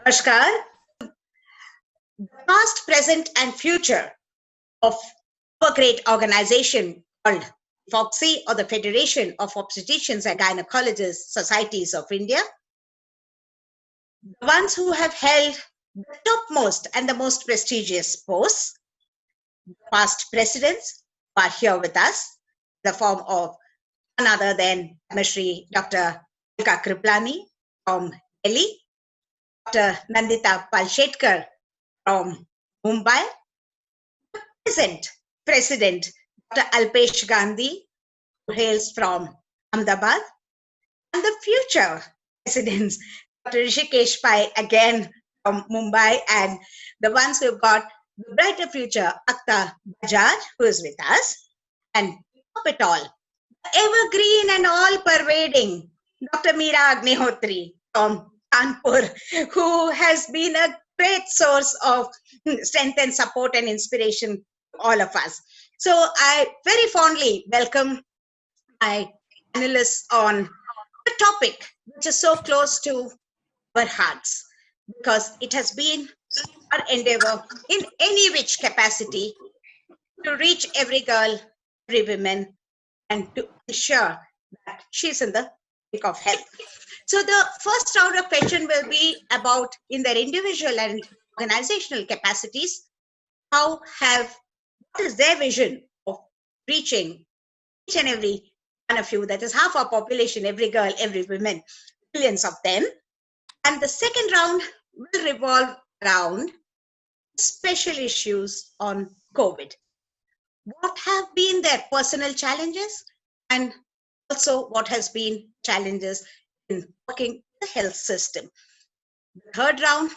Namaskar. The past, present, and future of a great organization called FOGSI, or the Federation of Obstetricians and Gynecologists Societies of India. The ones who have held the topmost and the most prestigious posts, the past presidents who are here with us, in the form of none other than Shri Dr. Alka Kriplani from Delhi, Dr. Nandita Palshetkar from Mumbai, present President Dr. Alpesh Gandhi, who hails from Ahmedabad, and the future presidents, Dr. Rishikesh Pai, again from Mumbai, and the ones who've got the brighter future, Akhtar Bajaj, who is with us, and top it all, the evergreen and all-pervading Dr. Meera Agnihotri from Kanpur, who has been a great source of strength and support and inspiration to all of us. So I very fondly welcome my panelists on the topic which is so close to our hearts, because it has been our endeavor in any which capacity to reach every girl, every woman, and to ensure that she's in the peak of health. So the first round of question will be about, in their individual and organizational capacities, what is their vision of reaching each and every one of you, that is half our population, every girl, every woman, millions of them. And the second round will revolve around special issues on COVID. What have been their personal challenges, and also what has been challenges in working the health system. The third round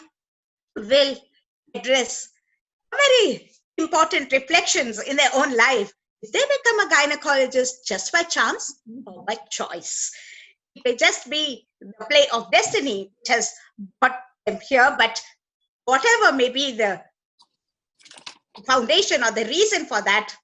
will address very important reflections in their own life. If they become a gynecologist just by chance or by choice, it may just be the play of destiny which has brought them here, but whatever may be the foundation or the reason for that,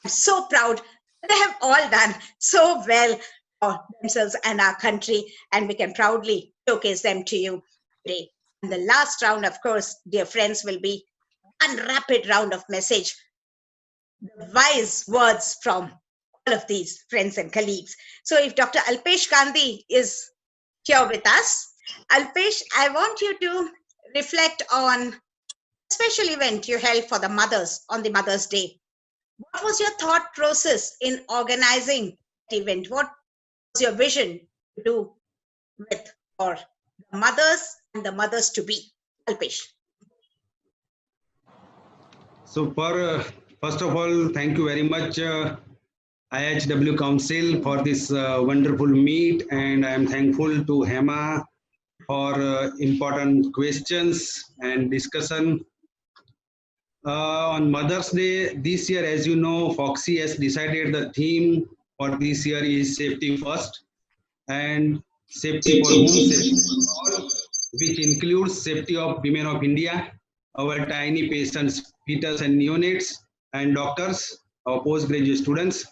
I'm so proud they have all done so well for themselves and our country, and we can proudly showcase them to you today. And the last round, of course, dear friends, will be one rapid round of message, the wise words from all of these friends and colleagues. So if Dr. Alpesh Gandhi is here with us, Alpesh, I want you to reflect on a special event you held for the mothers on the Mother's Day. What was your thought process in organizing the event? What was your vision to do with for the mothers and the mothers to be? Alpesh. So first of all, thank you very much IHW Council for this wonderful meet, and I am thankful to Hema for important questions and discussion. On Mother's Day this year, as you know, FOGSI has decided the theme for this year is safety first, and safety for whom, safety for all, which includes safety of women of India, our tiny patients, fetus and neonates, and doctors, our postgraduate students.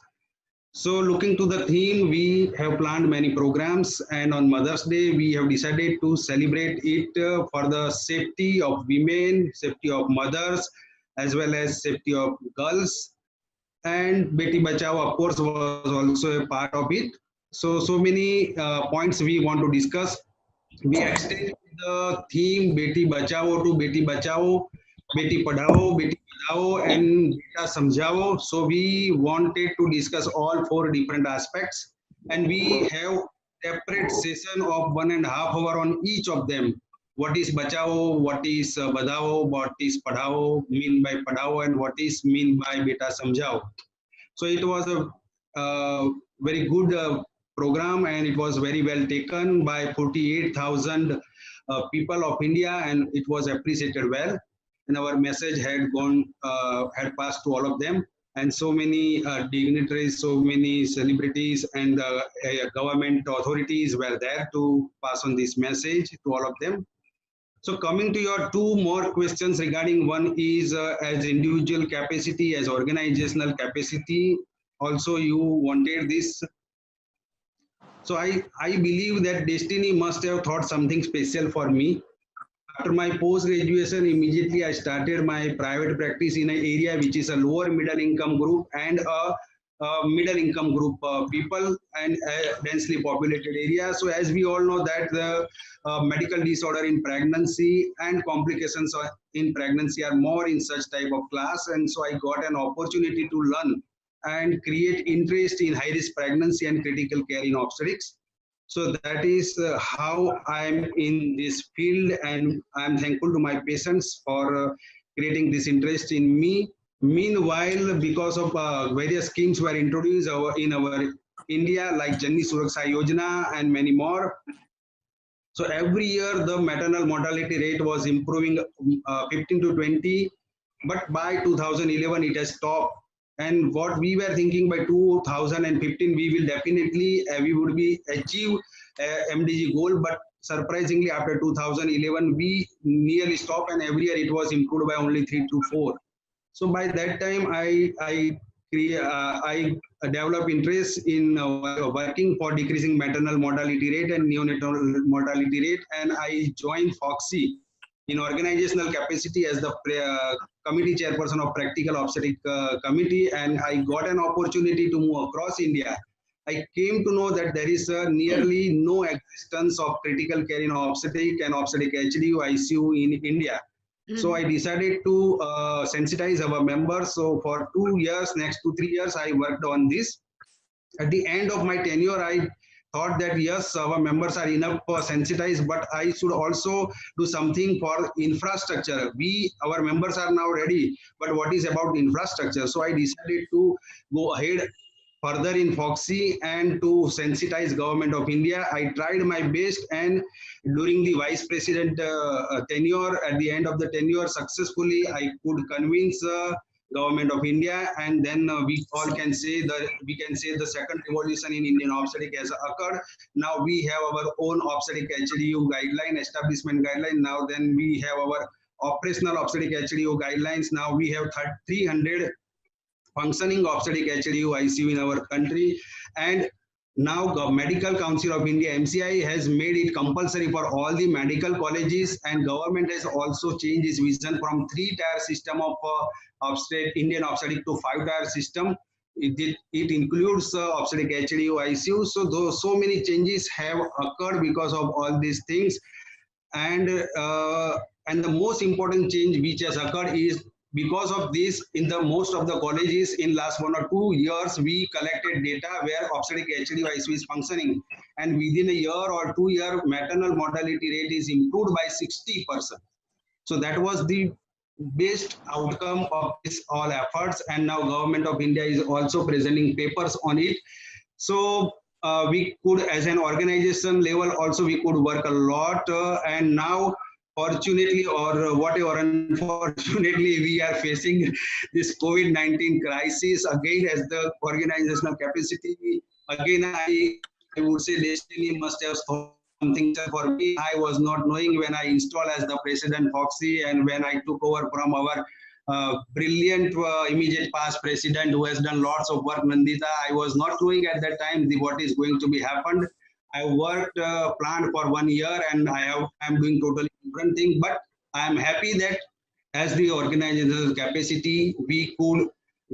So looking to the theme, we have planned many programs, and on Mother's Day, we have decided to celebrate it for the safety of women, safety of mothers, as well as safety of girls. And Beti Bachao, of course, was also a part of it. So many points we want to discuss. We extended the theme Beti Bachao to Beti Bachao, Beti Padhao, Beti Padhao, and Beta Samjhao. So we wanted to discuss all four different aspects, and we have separate session of 1.5 hours on each of them. What is Bachao, what is Badhao, what is Padhao, mean by Padhao, and what is mean by Beta Samjhao. So it was a very good program, and it was very well taken by 48,000 people of India, and it was appreciated well. And our message had passed to all of them, and so many dignitaries, so many celebrities, and government authorities were there to pass on this message to all of them. So coming to your two more questions regarding, one is as individual capacity, as organizational capacity, also you wanted this. So I believe that destiny must have thought something special for me. After my post-graduation, immediately I started my private practice in an area which is a lower middle income group and a middle income group people and a densely populated area. So as we all know that the medical disorder in pregnancy and complications in pregnancy are more in such type of class. And so I got an opportunity to learn and create interest in high risk pregnancy and critical care in obstetrics. So that is how I'm in this field, and I'm thankful to my patients for creating this interest in me. Meanwhile, because of various schemes were introduced in our India, like Janni Suraksha Yojana and many more. So every year the maternal mortality rate was improving 15 to 20, but by 2011 it has stopped. And what we were thinking by 2015, we will definitely we would be achieve MDG goal, but surprisingly after 2011 we nearly stopped, and every year it was improved by only 3 to 4. So by that time I developed interest in working for decreasing maternal mortality rate and neonatal mortality rate, and I joined FOGSI in organizational capacity as the committee chairperson of practical obstetric committee, and I got an opportunity to move across India. I came to know that there is nearly no existence of critical care in obstetric and obstetric HDU ICU in India. So I decided to sensitize our members. So for 2 years, next 2-3 years, I worked on this. At the end of my tenure, I thought that yes, our members are enough sensitized, but I should also do something for infrastructure. Our members are now ready, but what is about infrastructure? So I decided to go ahead further in FOGSI and to sensitize government of India. I tried my best, and during the vice president tenure, at the end of the tenure, successfully I could convince government of India, and then we can say the second revolution in Indian obstetric has occurred. Now we have our own obstetric HDU guideline, establishment guideline. Now then we have our operational obstetric HDU guidelines. Now we have 300 functioning obstetric HDU ICU in our country, and now the Medical Council of India MCI has made it compulsory for all the medical colleges, and government has also changed its vision from 3-tier system of Indian obstetric to 5-tier system. It includes obstetric HDU ICU. So many changes have occurred because of all these things, and the most important change which has occurred is because of this. In the most of the colleges in last 1 or 2 years, we collected data where obstetric HDU ICU is functioning, and within a year or 2 year, maternal mortality rate is improved by 60%. So that was the best outcome of this all efforts, and now government of India is also presenting papers on it. So we could, as an organization level, also we could work a lot, and now fortunately or whatever, unfortunately, we are facing this COVID-19 crisis again as the organizational capacity. Again, I would say destiny must have something for me. I was not knowing when I installed as the president FOGSI, and when I took over from our brilliant immediate past president who has done lots of work, Nandita. I was not knowing at that time what is going to be happened. I worked planned for 1 year, and I'm doing totally different thing. But I'm happy that as the organizational capacity, we could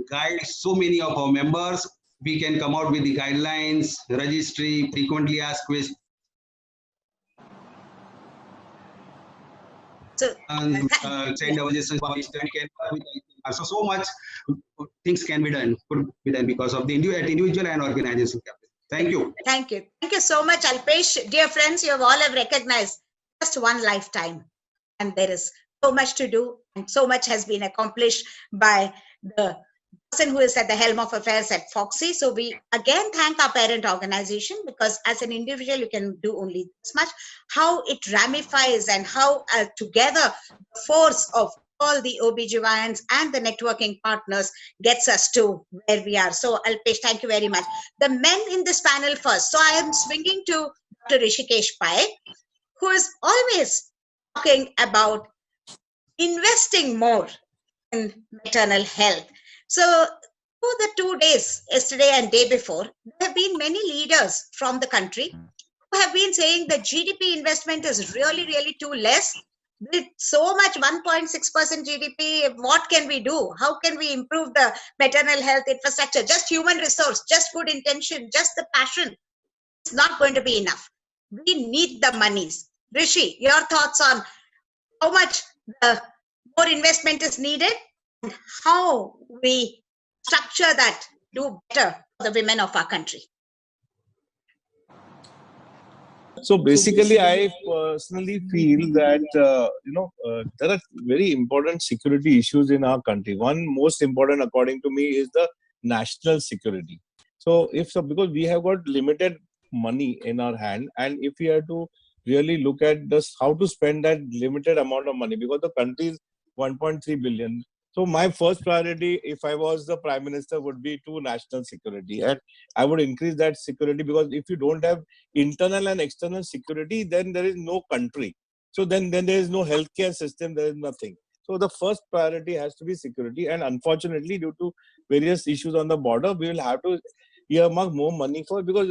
guide so many of our members. We can come out with the guidelines, registry, frequently asked questions. So, Send our so much things can be done, could be done because of the individual and organizational capacity. Thank you. Thank you. Thank you so much, Alpesh. Dear friends, you all have recognized just one lifetime, and there is so much to do, and so much has been accomplished by the person who is at the helm of affairs at FOGSI. So we again thank our parent organization, because as an individual, you can do only this much. How it ramifies and how together the force of all the OBGYNs and the networking partners gets us to where we are. So Alpesh, thank you very much. The men in this panel first. So I am swinging to Dr. Rishikesh Pai, who is always talking about investing more in maternal health. So for the 2 days, yesterday and day before, there have been many leaders from the country who have been saying that GDP investment is really, really too less. With so much 1.6% GDP, what can we do? How can we improve the maternal health infrastructure? Just human resource, just good intention, just the passion. It's not going to be enough. We need the monies. Rishi, your thoughts on how much more investment is needed and how we structure that, do better for the women of our country. So basically, I personally feel that there are very important security issues in our country. One most important, according to me, is the national security. So because we have got limited money in our hand, and if we have to really look at this, how to spend that limited amount of money, because the country is 1.3 billion. So my first priority, if I was the Prime Minister, would be to national security, and I would increase that security, because if you don't have internal and external security, then there is no country. So then there is no healthcare system, there is nothing. So the first priority has to be security, and unfortunately, due to various issues on the border, we will have to earmark more money for, because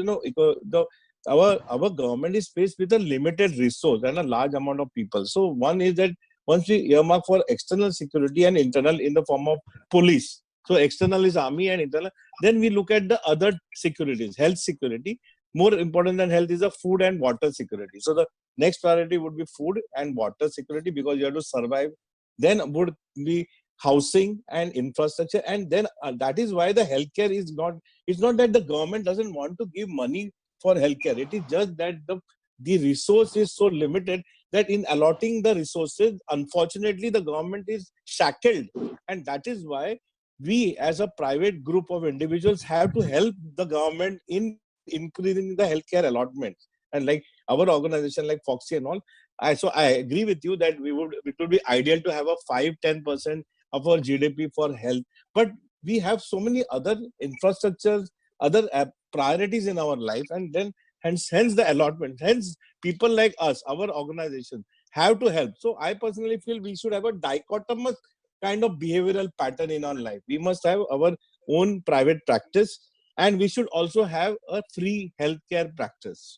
our government is faced with a limited resource and a large amount of people. So one is that once we earmark for external security and internal in the form of police, so external is army and internal, then we look at the other securities, health security. More important than health is the food and water security. So the next priority would be food and water security, because you have to survive. Then would be housing and infrastructure, and then that is why the healthcare is not. It's not that the government doesn't want to give money for healthcare. It is just that the resource is so limited that in allotting the resources, unfortunately, the government is shackled, and that is why we, as a private group of individuals, have to help the government in increasing the healthcare allotments. And like our organization, like Foxy and all, I agree with you that it would be ideal to have a 5-10% of our GDP for health, but we have so many other infrastructures, other priorities in our life, and then hence the allotment. Hence, people like us, our organization, have to help. So I personally feel we should have a dichotomous kind of behavioral pattern in our life. We must have our own private practice, and we should also have a free healthcare practice,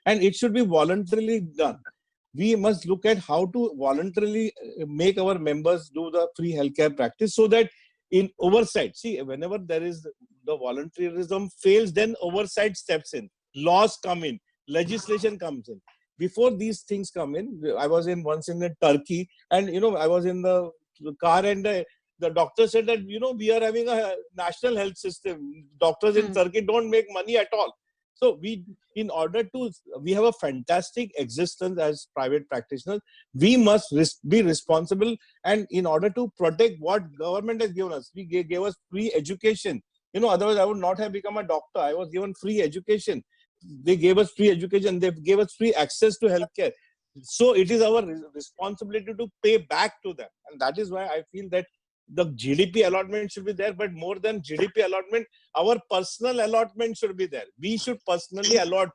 and it should be voluntarily done. We must look at how to voluntarily make our members do the free healthcare practice, so that in oversight, see, whenever there is the voluntarism fails, then oversight steps in, laws come in, legislation comes in. Before these things come in, I was once in Turkey, and I was in the car, and the doctor said that we are having a national health system. Doctors in Turkey don't make money at all. So we have a fantastic existence as private practitioners. We must be responsible, and in order to protect what government has given us, gave us free education. Otherwise I would not have become a doctor. I was given free education. They gave us free education. They gave us free access to healthcare. So it is our responsibility to pay back to them, and that is why I feel that the GDP allotment should be there, but more than GDP allotment, our personal allotment should be there. We should personally allot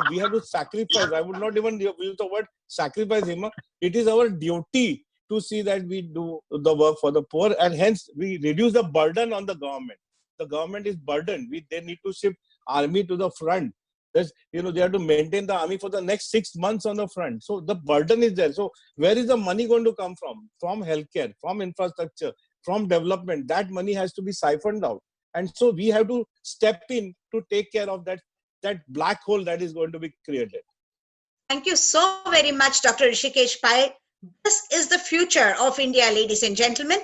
we have to sacrifice. I would not even use the word sacrifice, Hima. It is our duty to see that we do the work for the poor, and hence we reduce the burden on the government. The government is burdened. They need to shift army to the front. They have to maintain the army for the next 6 months on the front. So the burden is there. So where is the money going to come from? From healthcare, from infrastructure, from development. That money has to be siphoned out. And so we have to step in to take care of that black hole that is going to be created. Thank you so very much, Dr. Hrishikesh Pai. This is the future of India, ladies and gentlemen,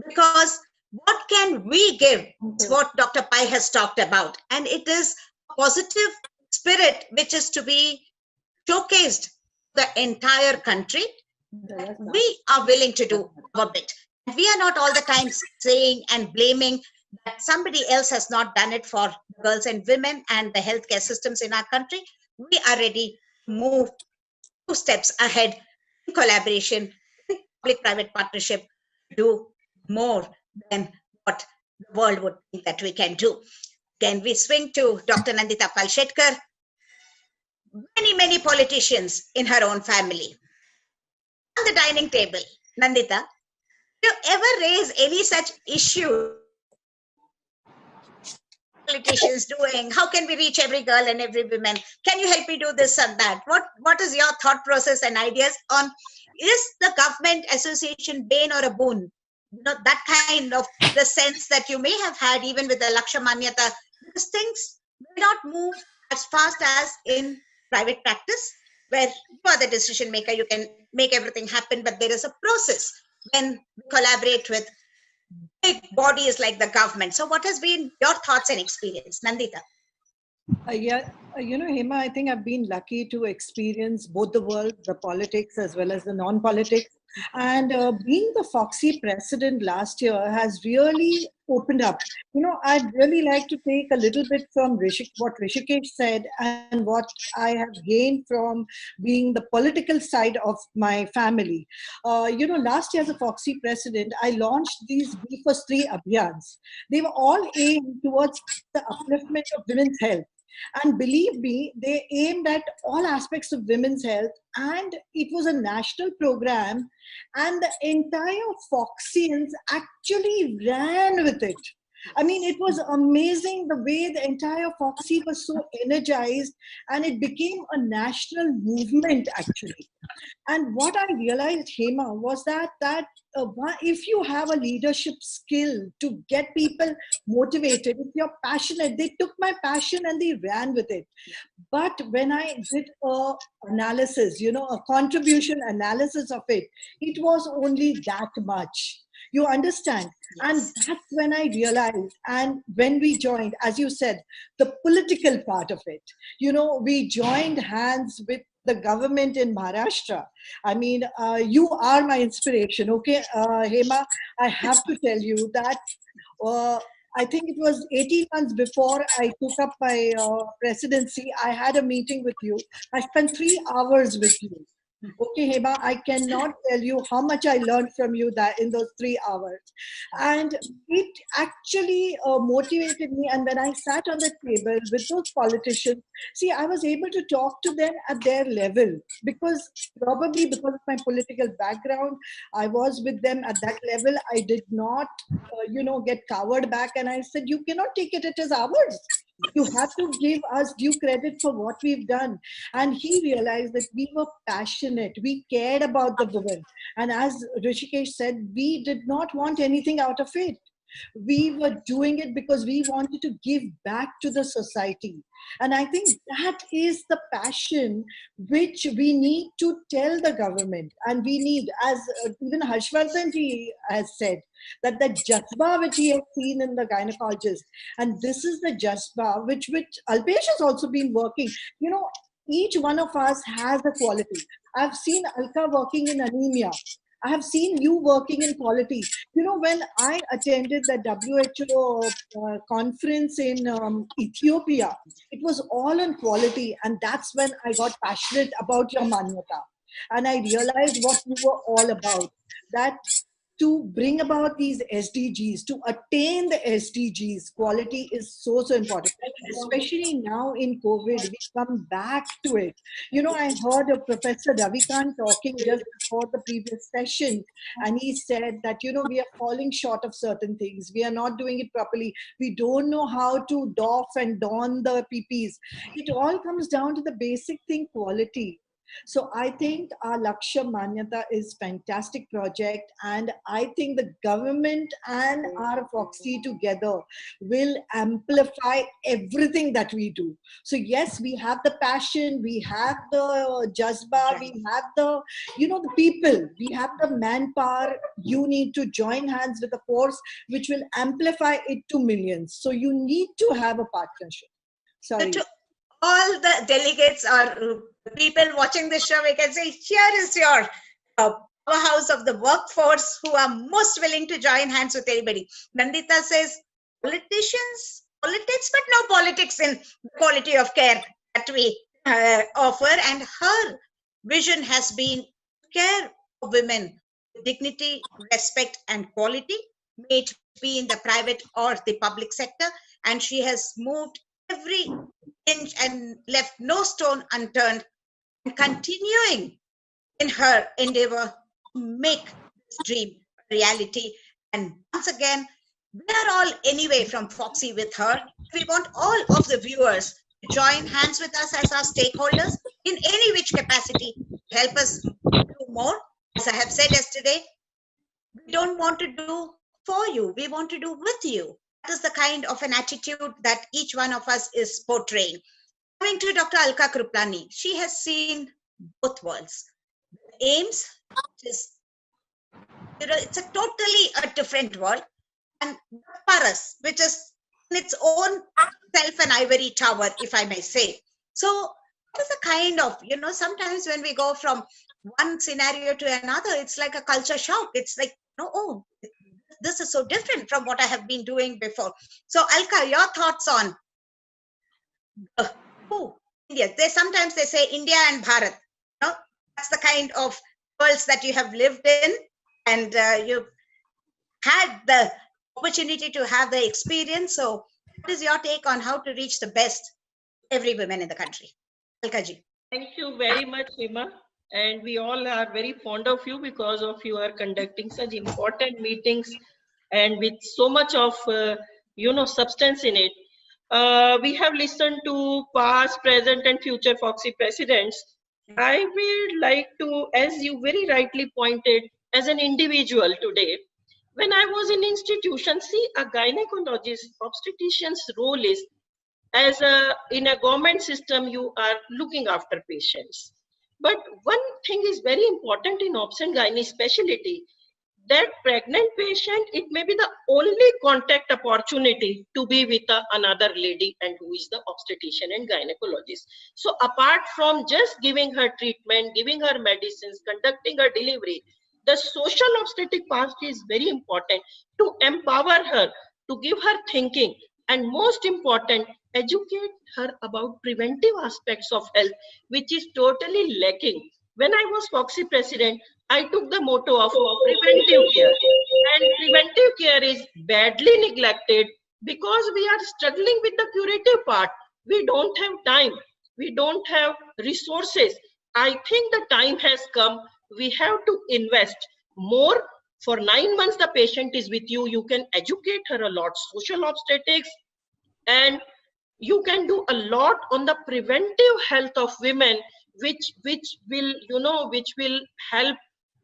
because what can we give is what Dr. Pai has talked about. And it is a positive spirit which is to be showcased the entire country. We are willing to do our bit. We are not all the time saying and blaming that somebody else has not done it for girls and women and the healthcare systems in our country. We are ready to move 2 steps ahead in collaboration, in public-private partnership, to do more than what the world would think that we can do. Can we swing to Dr. Nandita Palshetkar? Many politicians in her own family. On the dining table, Nandita, do you ever raise any such issue? Politicians doing, how can we reach every girl and every woman? Can you help me do this and that? What is your thought process and ideas on is the government association bane or a boon? That kind of the sense that you may have had even with the Laksha Manyata, because things may not move as fast as in private practice, where you are the decision maker, you can make everything happen, but there is a process when we collaborate with big bodies like the government. So what has been your thoughts and experience, Nandita? Hema, I think I've been lucky to experience both the world, the politics as well as the non-politics. And being the Foxy president last year has really opened up. I'd really like to take a little bit from what Rishikesh said and what I have gained from being the political side of my family. Last year as a Foxy president, I launched these B for 3 Abhiyans. They were all aimed towards the upliftment of women's health. And believe me, they aimed at all aspects of women's health, and it was a national program, and the entire Foxians actually ran with it. I mean, it was amazing the way the entire Foxy was so energized, and it became a national movement actually. And what I realized, Hema, was that if you have a leadership skill to get people motivated, if you're passionate, they took my passion and they ran with it. But when I did a analysis, a contribution analysis of it, it was only that much. You understand? Yes. And that's when I realized, and when we joined, as you said, the political part of it, we joined hands with the government in Maharashtra. I mean, you are my inspiration, okay? Hema, I have to tell you that I think it was 18 months before I took up my presidency, I had a meeting with you. I spent 3 hours with you. Okay, Hema, I cannot tell you how much I learned from you that in those 3 hours. And it actually motivated me. And when I sat on the table with those politicians, see, I was able to talk to them at their level probably because of my political background, I was with them at that level. I did not, get cowered back. And I said, you cannot take it as ours. You have to give us due credit for what we've done. And he realized that we were passionate. We cared about the women. And as Rishikesh said, we did not want anything out of it. We were doing it because we wanted to give back to the society. And I think that is the passion which we need to tell the government. And we need, as even Harshvardhan ji has said, that the jazba which he has seen in the gynecologist, and this is the jazba which Alpesh has also been working. Each one of us has a quality. I've seen Alka working in anemia. I have seen you working in quality. When I attended the WHO conference in Ethiopia, it was all on quality. And that's when I got passionate about your Manyata. And I realized what you were all about. That to bring about these SDGs, to attain the SDGs, quality is so important. Especially now in COVID, we come back to it. I heard of Professor Ravikant talking just before the previous session, and he said that, we are falling short of certain things. We are not doing it properly. We don't know how to doff and don the PPs. It all comes down to the basic thing, quality. So I think our Laksha Manyata is fantastic project, and I think the government and our Foxy together will amplify everything that we do. So yes, we have the passion, we have the jazba, we have the, the people, we have the manpower. You need to join hands with a force which will amplify it to millions. So you need to have a partnership. Sorry. To all the delegates or people watching this show, we can say, here is your powerhouse of the workforce who are most willing to join hands with anybody. Nandita says, politics, but no politics in quality of care that we offer. And her vision has been care of women with dignity, respect, and quality, may it be in the private or the public sector. And she has moved every inch and left no stone unturned, and continuing in her endeavor to make this dream a reality. And once again, we are all anyway from Foxy with her. We want all of the viewers to join hands with us as our stakeholders in any which capacity to help us do more. As I have said yesterday, we don't want to do for you, we want to do with you. That is the kind of an attitude that each one of us is portraying. Coming to Dr. Alka Kruplani, she has seen both worlds. AIIMS, which is, it's a totally a different world, and Paras, which is in its own self an ivory tower, if I may say. So it is a kind of, sometimes when we go from one scenario to another, it's like a culture shock. It's like, oh, this is so different from what I have been doing before. So Alka, your thoughts on India? Sometimes they say India and Bharat. That's the kind of worlds that you have lived in, and you had the opportunity to have the experience. So what is your take on how to reach the best every woman in the country? Alkaji. Thank you very much, Hema. And we all are very fond of you because of you are conducting such important meetings and with so much of, substance in it. We have listened to past, present and future Foxy presidents. I would like to, as you very rightly pointed, as an individual today, when I was in institution, see, a gynecologist, obstetrician's role is in a government system, you are looking after patients. But one thing is very important in obs and gynae specialty, that pregnant patient, it may be the only contact opportunity to be with another lady and who is the obstetrician and gynecologist. So apart from just giving her treatment, giving her medicines, conducting her delivery, the social obstetric part is very important to empower her, to give her thinking, and most important, educate her about preventive aspects of health, which is totally lacking. When I was Foxy president, I took the motto of preventive care, and preventive care is badly neglected because we are struggling with the curative part. We don't have time, we don't have resources. I think the time has come, we have to invest more. For 9 months the patient is with you, you can educate her a lot, social obstetrics, and you can do a lot on the preventive health of women, which will help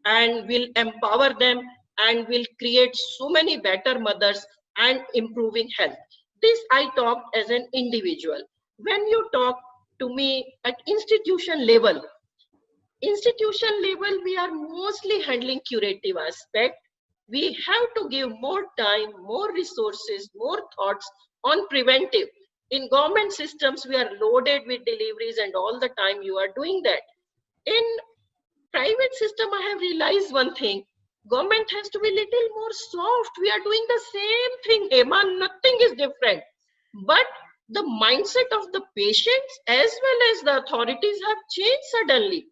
and will empower them and will create so many better mothers and improving health. This I talked as an individual. When you talk to me at institution level, we are mostly handling curative aspect. We have to give more time, more resources, more thoughts on preventive. In government systems, we are loaded with deliveries and all the time you are doing that. In private system, I have realized one thing. Government has to be little more soft. We are doing the same thing, Hema, nothing is different. But the mindset of the patients as well as the authorities have changed suddenly.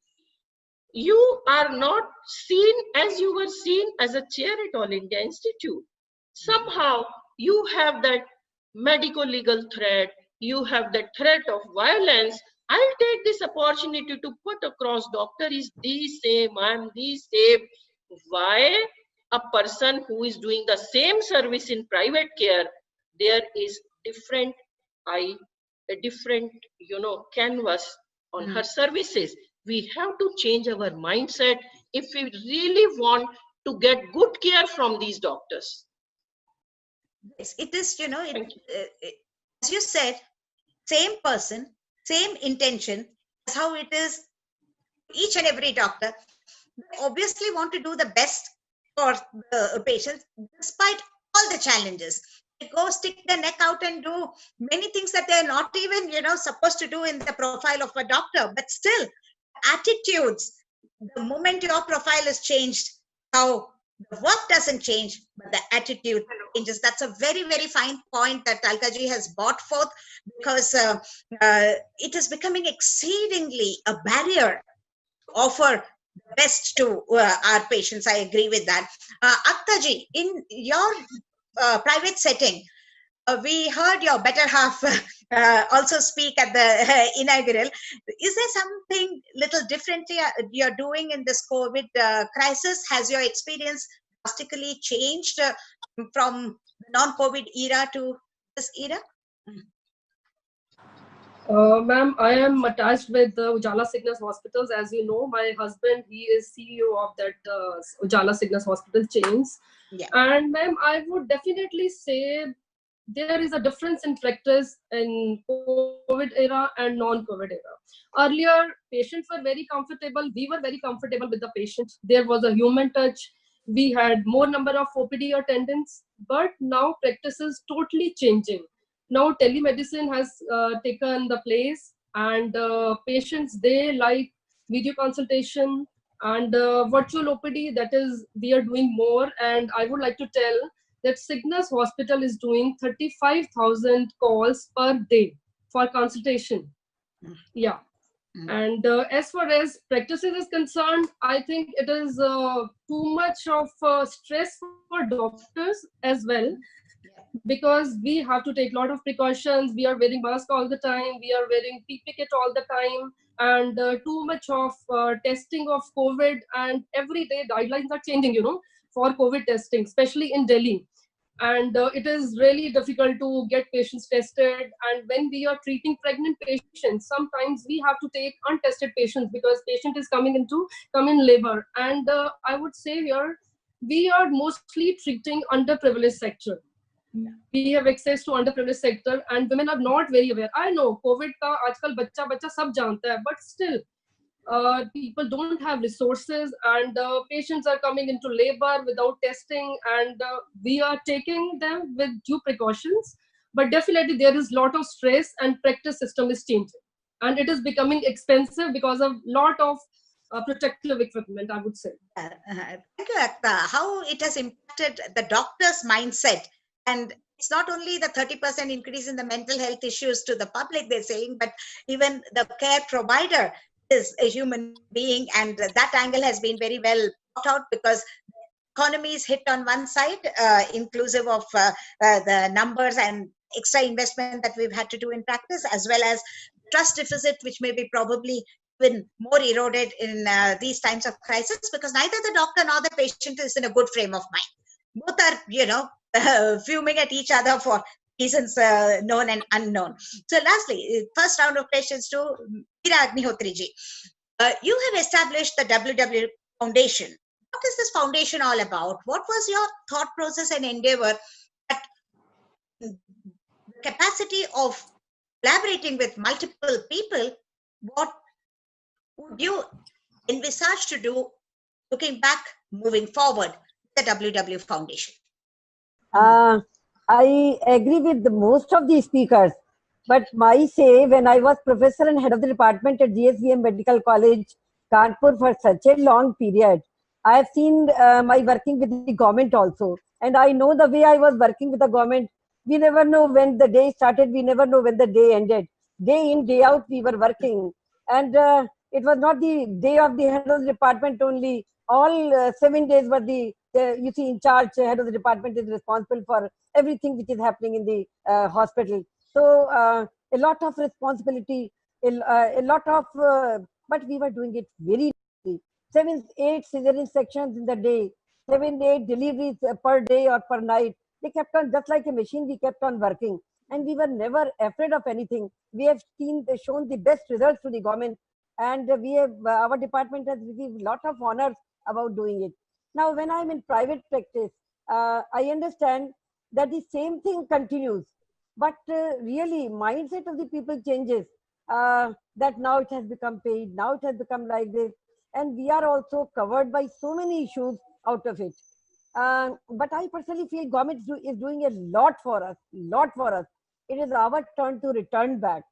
You are not seen as you were seen as a chair at All India Institute. Somehow you have that medical legal threat, you have the threat of violence. I'll take this opportunity to put across, doctor is the same, I'm the same. Why a person who is doing the same service in private care, there is different a different canvas on her services. We have to change our mindset if we really want to get good care from these doctors. Yes, it is, as you said, same person, same intention, as how it is each and every doctor. They obviously want to do the best for the patients despite all the challenges. They go stick their neck out and do many things that they're not even, supposed to do in the profile of a doctor, but still attitudes, the moment your profile is changed, how the work doesn't change, but the attitude changes. That's a very, very fine point that Alkaji has brought forth, because it is becoming exceedingly a barrier to offer the best to our patients. I agree with that. Aktaji, in your private setting, we heard your better half also speak at the inaugural. Is there something little differently you're doing in this COVID crisis? Has your experience drastically changed from the non-COVID era to this era? Ma'am, I am attached with the Ujala Sickness Hospitals. As you know, my husband, he is CEO of that Ujala Sickness Hospital chains. Yeah. And ma'am, I would definitely say there is a difference in practice in COVID era and non-COVID era. Earlier, patients were very comfortable. We were very comfortable with the patients. There was a human touch. We had more number of OPD attendants. But now practice is totally changing. Now telemedicine has taken the place, and patients, they like video consultation and virtual OPD. That is, we are doing more. And I would like to tell that Cygnus Hospital is doing 35,000 calls per day for consultation. Yeah. And as far as practices is concerned, I think it is too much of stress for doctors as well, because we have to take a lot of precautions. We are wearing mask all the time. We are wearing PPE kit all the time, and too much of testing of COVID. And every day guidelines are changing, for COVID testing, especially in Delhi. And it is really difficult to get patients tested. And when we are treating pregnant patients, sometimes we have to take untested patients because patient is coming in labor. And I would say here, we are mostly treating underprivileged sector. We have access to underprivileged sector, and women are not very aware. I know COVID ka aajkal bacha sab janta hai, but still people don't have resources, and patients are coming into labor without testing, and we are taking them with due precautions. But definitely there is lot of stress, and practice system is changing, and it is becoming expensive because of lot of protective equipment, I would say. Thank you, Akhtar. How it has impacted the doctor's mindset. And it's not only the 30% increase in the mental health issues to the public, they're saying, but even the care provider is a human being. And that angle has been very well thought out, because economy is hit on one side, inclusive of the numbers and extra investment that we've had to do in practice, as well as trust deficit, which may be probably even more eroded in these times of crisis, because neither the doctor nor the patient is in a good frame of mind. Both are, fuming at each other for reasons known and unknown. So lastly, first round of questions to Meera Agnihotri ji. You have established the WW Foundation. What is this foundation all about? What was your thought process and endeavor at the capacity of collaborating with multiple people? What would you envisage to do looking back, moving forward, the WW Foundation? I agree with most of the speakers, but my say, when I was professor and head of the department at GSVM Medical College, Kanpur, for such a long period, I have seen my working with the government also, and I know the way I was working with the government. We never know when the day started. We never know when the day ended. Day in, day out, we were working, and it was not the day of the head of the department only. All 7 days were the you see, in charge. Head of the department is responsible for everything which is happening in the hospital. So a lot of responsibility, a lot of, but we were doing it very nicely. 7, 8 cesarean sections in the day, 7, 8 deliveries per day or per night. They kept on, just like a machine, we kept on working. And we were never afraid of anything. We have shown the best results to the government. And we have, our department has received a lot of honors about doing it. Now, when I'm in private practice, I understand that the same thing continues. But really, mindset of the people changes. That now it has become paid, now it has become like this. And we are also covered by so many issues out of it. But I personally feel government is doing a lot for us, It is our turn to return back.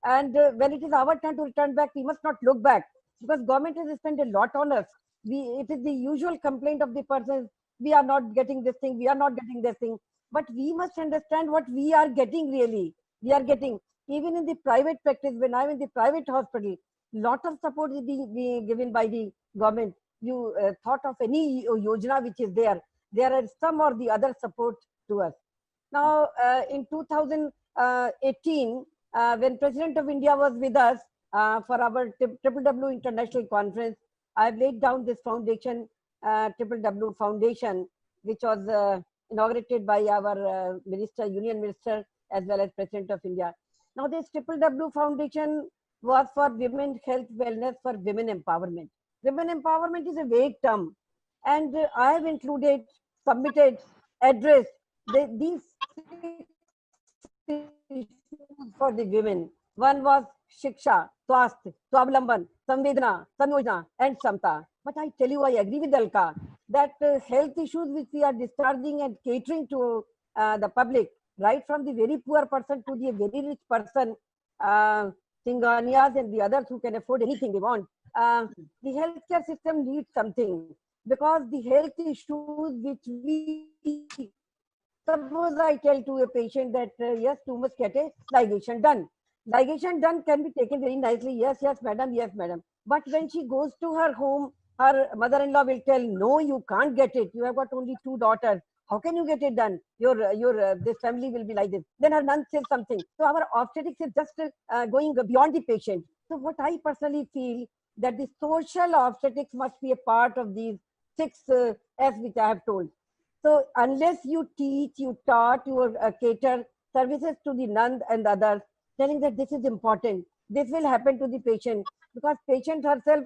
And when it is our turn to return back, we must not look back, because government has spent a lot on us. It is the usual complaint of the persons, we are not getting this thing, we are not getting this thing. But we must understand what we are getting really. We are getting, even in the private practice, when I'm in the private hospital, lot of support is being given by the government. You thought of any yojana which is there are some or the other support to us. Now, in 2018, when President of India was with us for our WW International Conference, I've laid down this foundation, WW Foundation, which was inaugurated by our Union Minister, as well as President of India. Now this Triple W Foundation was for women health wellness for women empowerment. Women empowerment is a vague term, and I have included, submitted, addressed these 6 issues for the women. One was Shiksha, Swasth, Swavlamban, Samvedana, Samyojana, and Samta. But I tell you, I agree with Alka that health issues which we are discharging and catering to the public, right from the very poor person to the very rich person, Singhanias and the others who can afford anything they want, the healthcare system needs something, because the health issues which we, suppose I tell to a patient that yes, too much get a ligation done. Ligation done can be taken very nicely. Yes, yes, madam. Yes, madam. But when she goes to her home, her mother-in-law will tell, no, you can't get it. You have got only 2 daughters. How can you get it done? Your this family will be like this. Then her nun says something. So our obstetrics is just going beyond the patient. So what I personally feel that the social obstetrics must be a part of these 6 S which I have told. So unless you teach, you taught, you cater services to the nuns and others, telling that this is important, this will happen to the patient, because patient herself,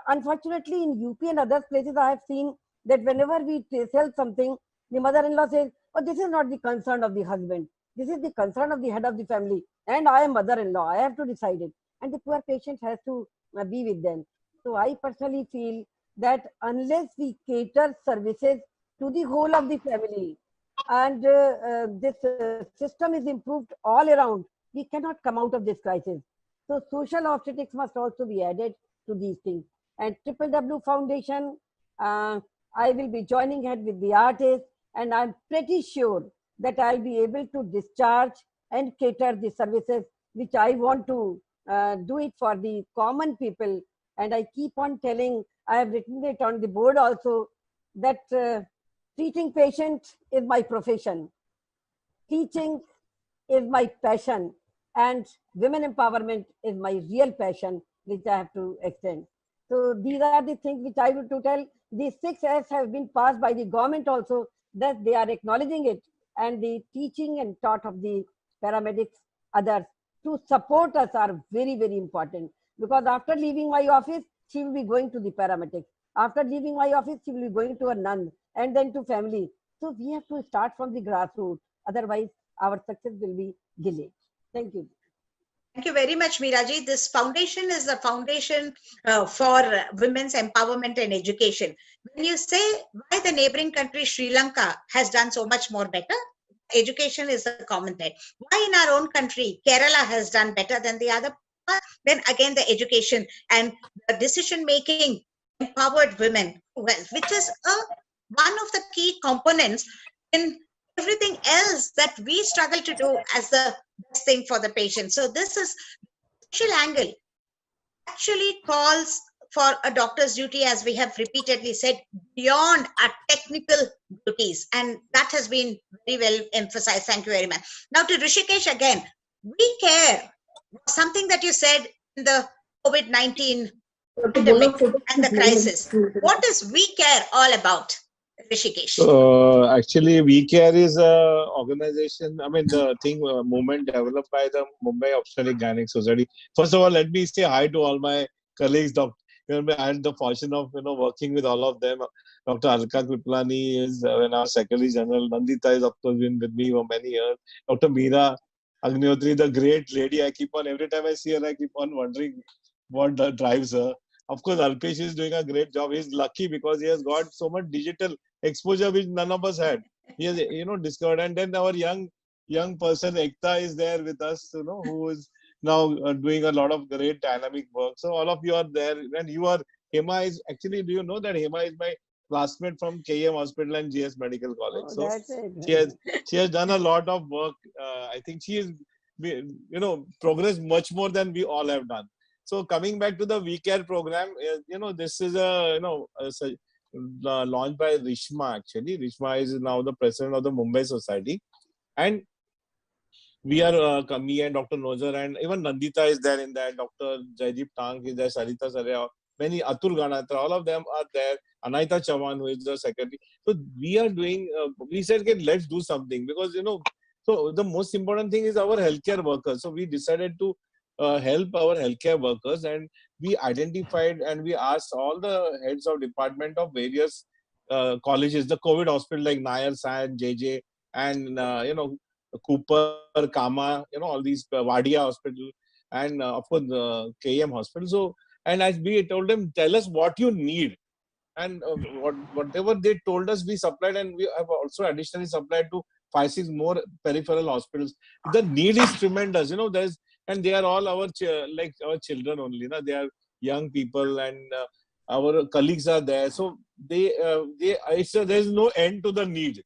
unfortunately in UP and other places I have seen that whenever we sell something, the mother-in-law says, oh, this is not the concern of the husband. This is the concern of the head of the family. And I am mother-in-law. I have to decide it. And the poor patient has to be with them. So I personally feel that unless we cater services to the whole of the family, and this system is improved all around, we cannot come out of this crisis. So social obstetrics must also be added to these things. And Triple W Foundation, I will be joining head with the artists, and I'm pretty sure that I'll be able to discharge and cater the services which I want to do it for the common people. And I keep on telling, I have written it on the board also, that treating patients is my profession. Teaching is my passion, and women empowerment is my real passion, which I have to extend. So these are the things which I would to tell. These 6 S have been passed by the government also, that they are acknowledging it, and the teaching and taught of the paramedics, others, to support us are very, very important. Because after leaving my office, she will be going to the paramedics. After leaving my office, she will be going to a nun, and then to family. So we have to start from the grassroots. Otherwise, our success will be delayed. Thank you. Thank you very much, Meeraji. This foundation is the foundation for women's empowerment and education. When you say why the neighboring country Sri Lanka has done so much more better, education is a common thread. Why in our own country Kerala has done better than the other? Then again, the education and the decision making empowered women, which is one of the key components in everything else that we struggle to do as the best thing for the patient. So this is social angle actually calls for a doctor's duty, as we have repeatedly said, beyond our technical duties, and that has been very well emphasized. Thank you very much. Now to Rishikesh again. We care, something that you said in the COVID-19 pandemic and the crisis. What is We Care all about, Rishikesh? Actually, We Care is a organization, I mean, the thing, movement developed by the Mumbai Obstetric Gynec Society. First of all, let me say hi to all my colleagues. I had the fortune of, working with all of them. Dr. Alka Kripalani is our Secretary General. Nandita is, of course, been with me for many years. Dr. Meera Agnihotri, the great lady. Every time I see her, I keep on wondering what drives her. Of course, Alpesh is doing a great job. He's lucky because he has got so much digital exposure which none of us had. He has, discovered. And then our young person, Ekta, is there with us, who is now doing a lot of great dynamic work. So all of you are there. And you are, Hema is, actually, do you know that Hema is my classmate from KM Hospital and GS Medical College? Oh, so that's it. she has done a lot of work. I think she is, progressed much more than we all have done. So coming back to the We Care program, this is launched by Rishma actually. Rishma is now the president of the Mumbai Society. And we are, me and Dr. Nozer and even Nandita is there in that, Dr. Jaideep Tang is there, Sarita Sarya, many, Atul Ganatra, all of them are there, Anaita Chavan, who is the secretary. So we are doing, we said, okay, let's do something because, So the most important thing is our healthcare workers. So we decided to help our healthcare workers, and we identified and we asked all the heads of department of various colleges, the COVID hospital like Nair, Sayan, JJ, and Cooper, Kama, all these Wadia hospital, and of course the KM hospital. So, and as we told them, tell us what you need, and whatever they told us, we supplied, and we have also additionally supplied to 5-6 more peripheral hospitals. The need is tremendous, there's, and they are all our like our children only, they are young people, and our colleagues are there. So there's no end to the need.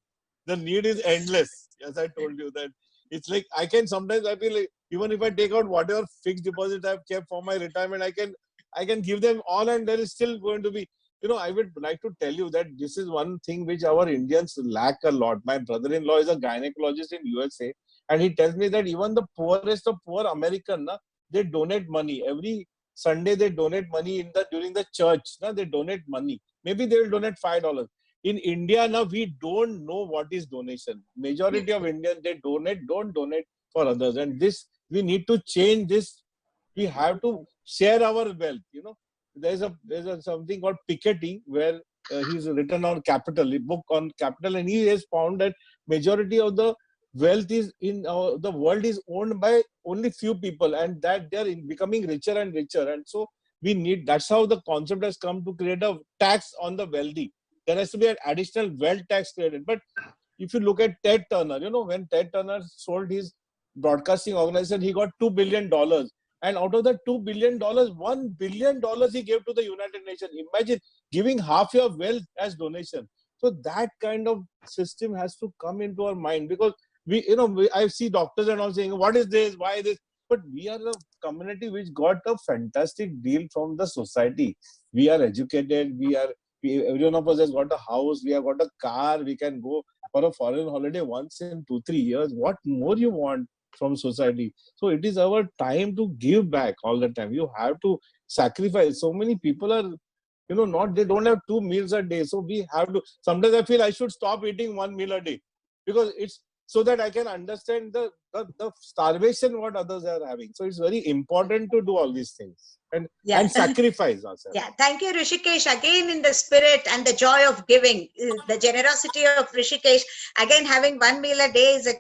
The need is endless, as I told you. That it's like I feel like even if I take out whatever fixed deposit I've kept for my retirement, I can give them all, and there is still going to be. I would like to tell you that this is one thing which our Indians lack a lot. My brother-in-law is a gynecologist in USA, and he tells me that even the poorest of poor American, they donate money. Every Sunday they donate money during the church. They donate money. Maybe they will donate $5. In India now, we don't know what is donation. Majority of Indians, they don't donate for others. And this, we need to change this. We have to share our wealth, There's a something called Piketty, where he's written on capital, a book on capital, and he has found that majority of the wealth is in the world is owned by only few people, and that they are becoming richer and richer. And so that's how the concept has come to create a tax on the wealthy. There has to be an additional wealth tax created. But if you look at Ted Turner, when Ted Turner sold his broadcasting organization, he got $2 billion. And out of the $2 billion, $1 billion he gave to the United Nations. Imagine giving half your wealth as donation. So that kind of system has to come into our mind, because I see doctors and all saying, what is this? Why this? But we are a community which got a fantastic deal from the society. We are educated. Every one of us has got a house. We have got a car. We can go for a foreign holiday once in 2-3 years. What more you want from society? So it is our time to give back all the time. You have to sacrifice. So many people are, they don't have 2 meals a day. So we have to, sometimes I feel I should stop eating 1 meal a day, because it's so that I can understand the starvation what others are having. So it's very important to do all these things and sacrifice ourselves. Yeah, thank you, Rishikesh. Again, in the spirit and the joy of giving, the generosity of Rishikesh, again, having 1 meal a day is a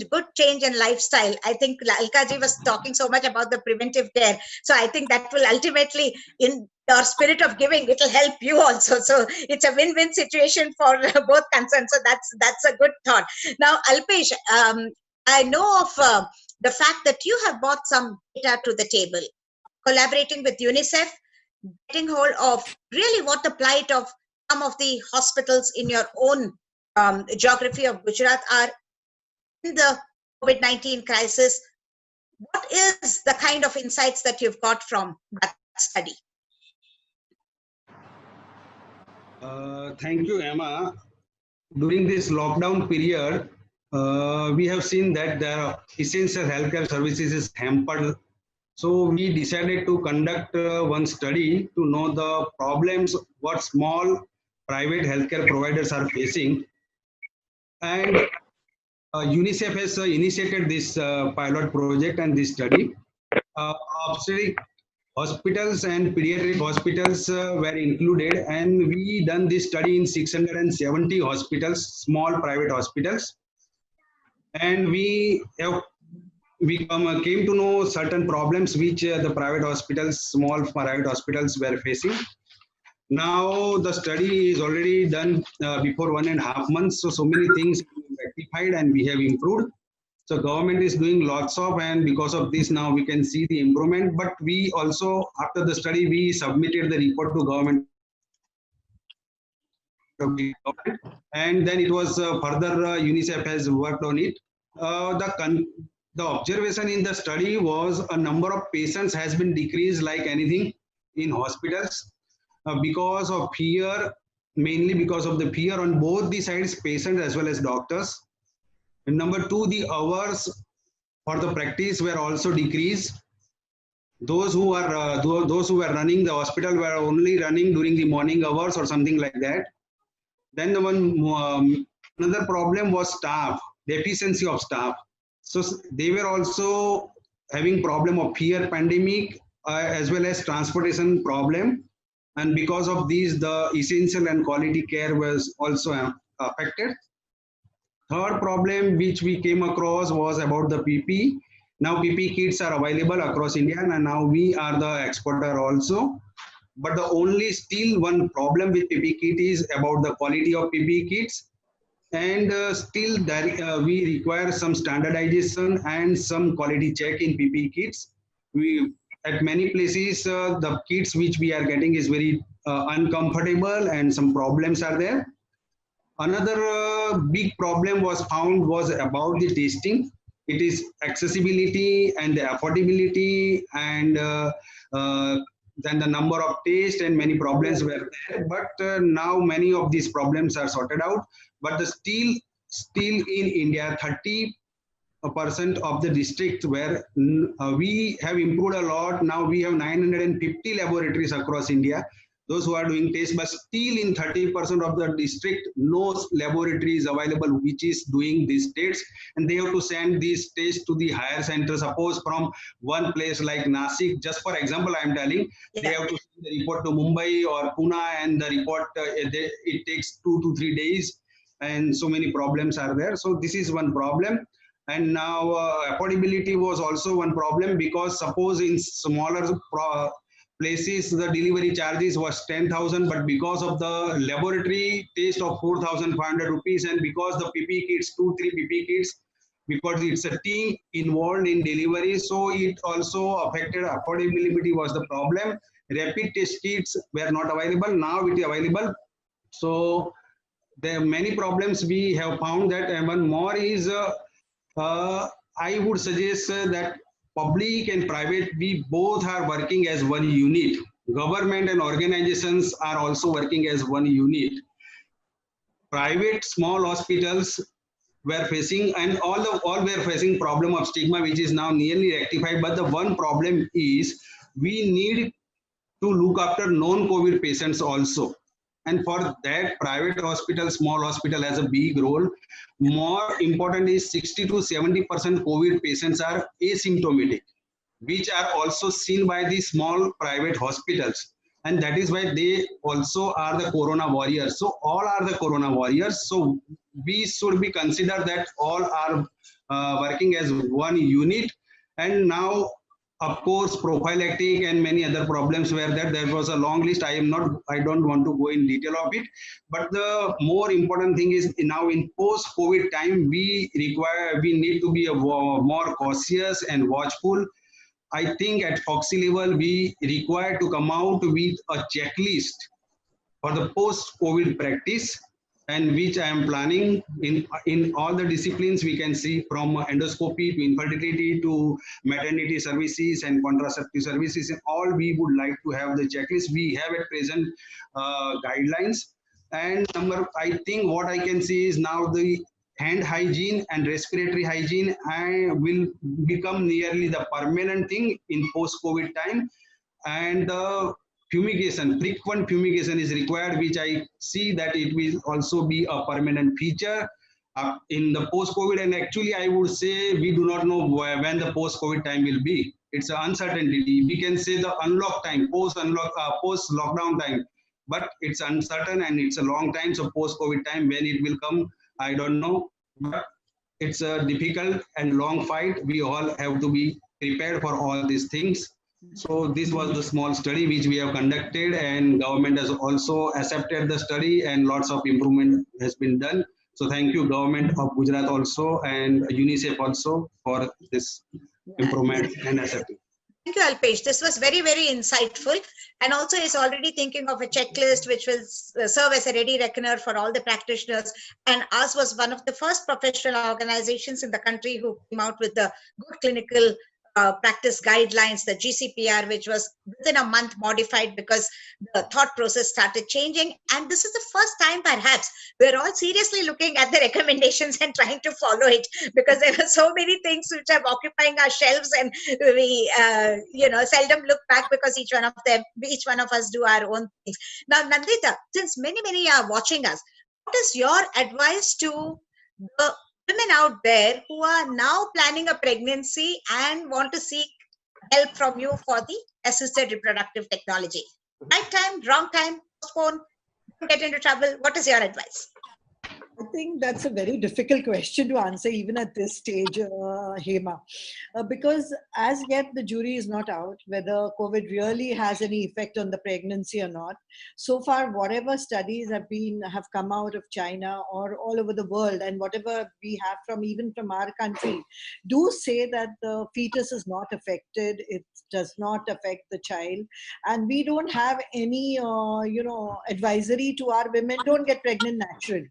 good change in lifestyle. I think Alka ji was talking so much about the preventive care. So I think that will ultimately, in your spirit of giving, it will help you also. So it's a win-win situation for both concerned. So that's a good thought. Now, Alpesh, I know of the fact that you have brought some data to the table, collaborating with UNICEF, getting hold of really what the plight of some of the hospitals in your own geography of Gujarat are in the COVID-19 crisis. What is the kind of insights that you've got from that study? Thank you, Emma. During this lockdown period, we have seen that the essential healthcare services is hampered. So we decided to conduct one study to know the problems what small private healthcare providers are facing. And UNICEF has initiated this pilot project and this study. Obstetric hospitals and pediatric hospitals were included, and we done this study in 670 hospitals, small private hospitals. And we came to know certain problems which the private hospitals, small private hospitals were facing. Now the study is already done before 1.5 months. So many things have been rectified and we have improved. So government is doing lots of, and because of this now we can see the improvement. But we also, after the study, we submitted the report to government. And then it was further UNICEF has worked on it. The observation in the study was a number of patients has been decreased like anything in hospitals because of fear, mainly because of the fear on both the sides, patients as well as doctors. And number two, the hours for the practice were also decreased. Those who were running the hospital were only running during the morning hours or something like that. Then another problem was staff, deficiency of staff. So they were also having problem of fear pandemic as well as transportation problem. And because of these, the essential and quality care was also affected. Third problem which we came across was about the PP. Now PP kits are available across India, and now we are the exporter also. But the only still one problem with PP kit is about the quality of PP kits, and still there, we require some standardization and some quality check in PP kits. We at many places the kits which we are getting is very uncomfortable, and some problems are there. Another big problem was found was about the testing. It is accessibility and the affordability, and then the number of tests, and many problems were there. But now many of these problems are sorted out. But the still in India, 30% of the districts where we have improved a lot. Now we have 950 laboratories across India, those who are doing tests, but still in 30% of the district, no laboratory is available which is doing these tests, and they have to send these tests to the higher center. Suppose from one place like Nasik, just for example, I am telling, they have to send the report to Mumbai or Pune, and the report, it takes 2 to 3 days, and so many problems are there. So this is one problem. And now affordability was also one problem, because suppose in smaller places the delivery charges was 10,000, but because of the laboratory test of 4,500 rupees, and because the PP kits, 2-3 PP kits, because it's a team involved in delivery, so it also affected affordability was the problem. Rapid test kits were not available, now it is available. So there are many problems we have found that, and one more is I would suggest that public and private, we both are working as one unit. Government and organizations are also working as one unit. Private small hospitals were facing, and all were facing problem of stigma, which is now nearly rectified. But the one problem is we need to look after non-COVID patients also. And for that, private hospital, small hospital has a big role. More important is 60 to 70% COVID patients are asymptomatic, which are also seen by the small private hospitals. And that is why they also are the corona warriors. So all are the corona warriors. So we should be considered that all are working as one unit. And now, of course, prophylactic and many other problems were there. There was a long list. I don't want to go in detail of it. But the more important thing is now in post-COVID time, we need to be more cautious and watchful. I think at Foxy level, we require to come out with a checklist for the post-COVID practice, and which I am planning in all the disciplines. We can see from endoscopy to infertility to maternity services and contraceptive services, and all we would like to have the checklist. We have at present guidelines. And I think what I can see is now the hand hygiene and respiratory hygiene will become nearly the permanent thing in post-COVID time. And fumigation, frequent fumigation is required, which I see that it will also be a permanent feature in the post-COVID. And actually, I would say we do not know when the post-COVID time will be. It's an uncertainty. We can say the unlock time, post-lockdown time, but it's uncertain and it's a long time. So post-COVID time, when it will come, I don't know. But it's a difficult and long fight. We all have to be prepared for all these things. So this was the small study which we have conducted, and government has also accepted the study, and lots of improvement has been done. So thank you, government of Gujarat also, and UNICEF also, for this improvement and acceptance. Thank you, Alpesh. This was very, very insightful, and also is already thinking of a checklist which will serve as a ready reckoner for all the practitioners. And ours was one of the first professional organizations in the country who came out with the good clinical practice guidelines, the GCPR, which was within a month modified because the thought process started changing. And this is the first time perhaps we're all seriously looking at the recommendations and trying to follow it, because there were so many things which are occupying our shelves, and we seldom look back because each one of us do our own things. Now, Nandita, since many are watching us, what is your advice to the women out there who are now planning a pregnancy and want to seek help from you for the assisted reproductive technology? Right time, wrong time, postpone, get into trouble. What is your advice? I think that's a very difficult question to answer even at this stage, Hema, because as yet the jury is not out whether COVID really has any effect on the pregnancy or not. So far, whatever studies have come out of China or all over the world, and whatever we have from even from our country, do say that the fetus is not affected. It does not affect the child, and we don't have any, advisory to our women. Don't get pregnant naturally.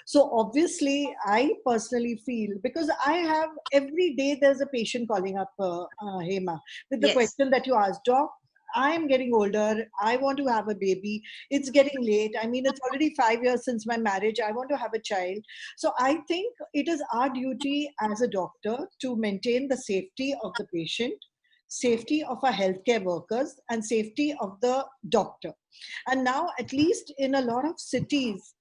So obviously, I personally feel, because I have every day there's a patient calling up, Hema, with the Yes. question that you asked, Doc. I'm getting older. I want to have a baby. It's getting late. I mean, it's already 5 years since my marriage. I want to have a child. So I think it is our duty as a doctor to maintain the safety of the patient, safety of our healthcare workers, and safety of the doctor. And now, at least in a lot of cities,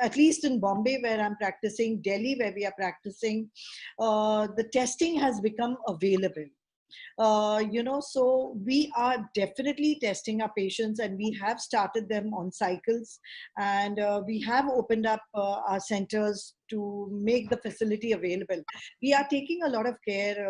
at least in Bombay where I'm practicing, Delhi where we are practicing, the testing has become available. So we are definitely testing our patients, and we have started them on cycles, and we have opened up our centers to make the facility available. We are taking a lot of care,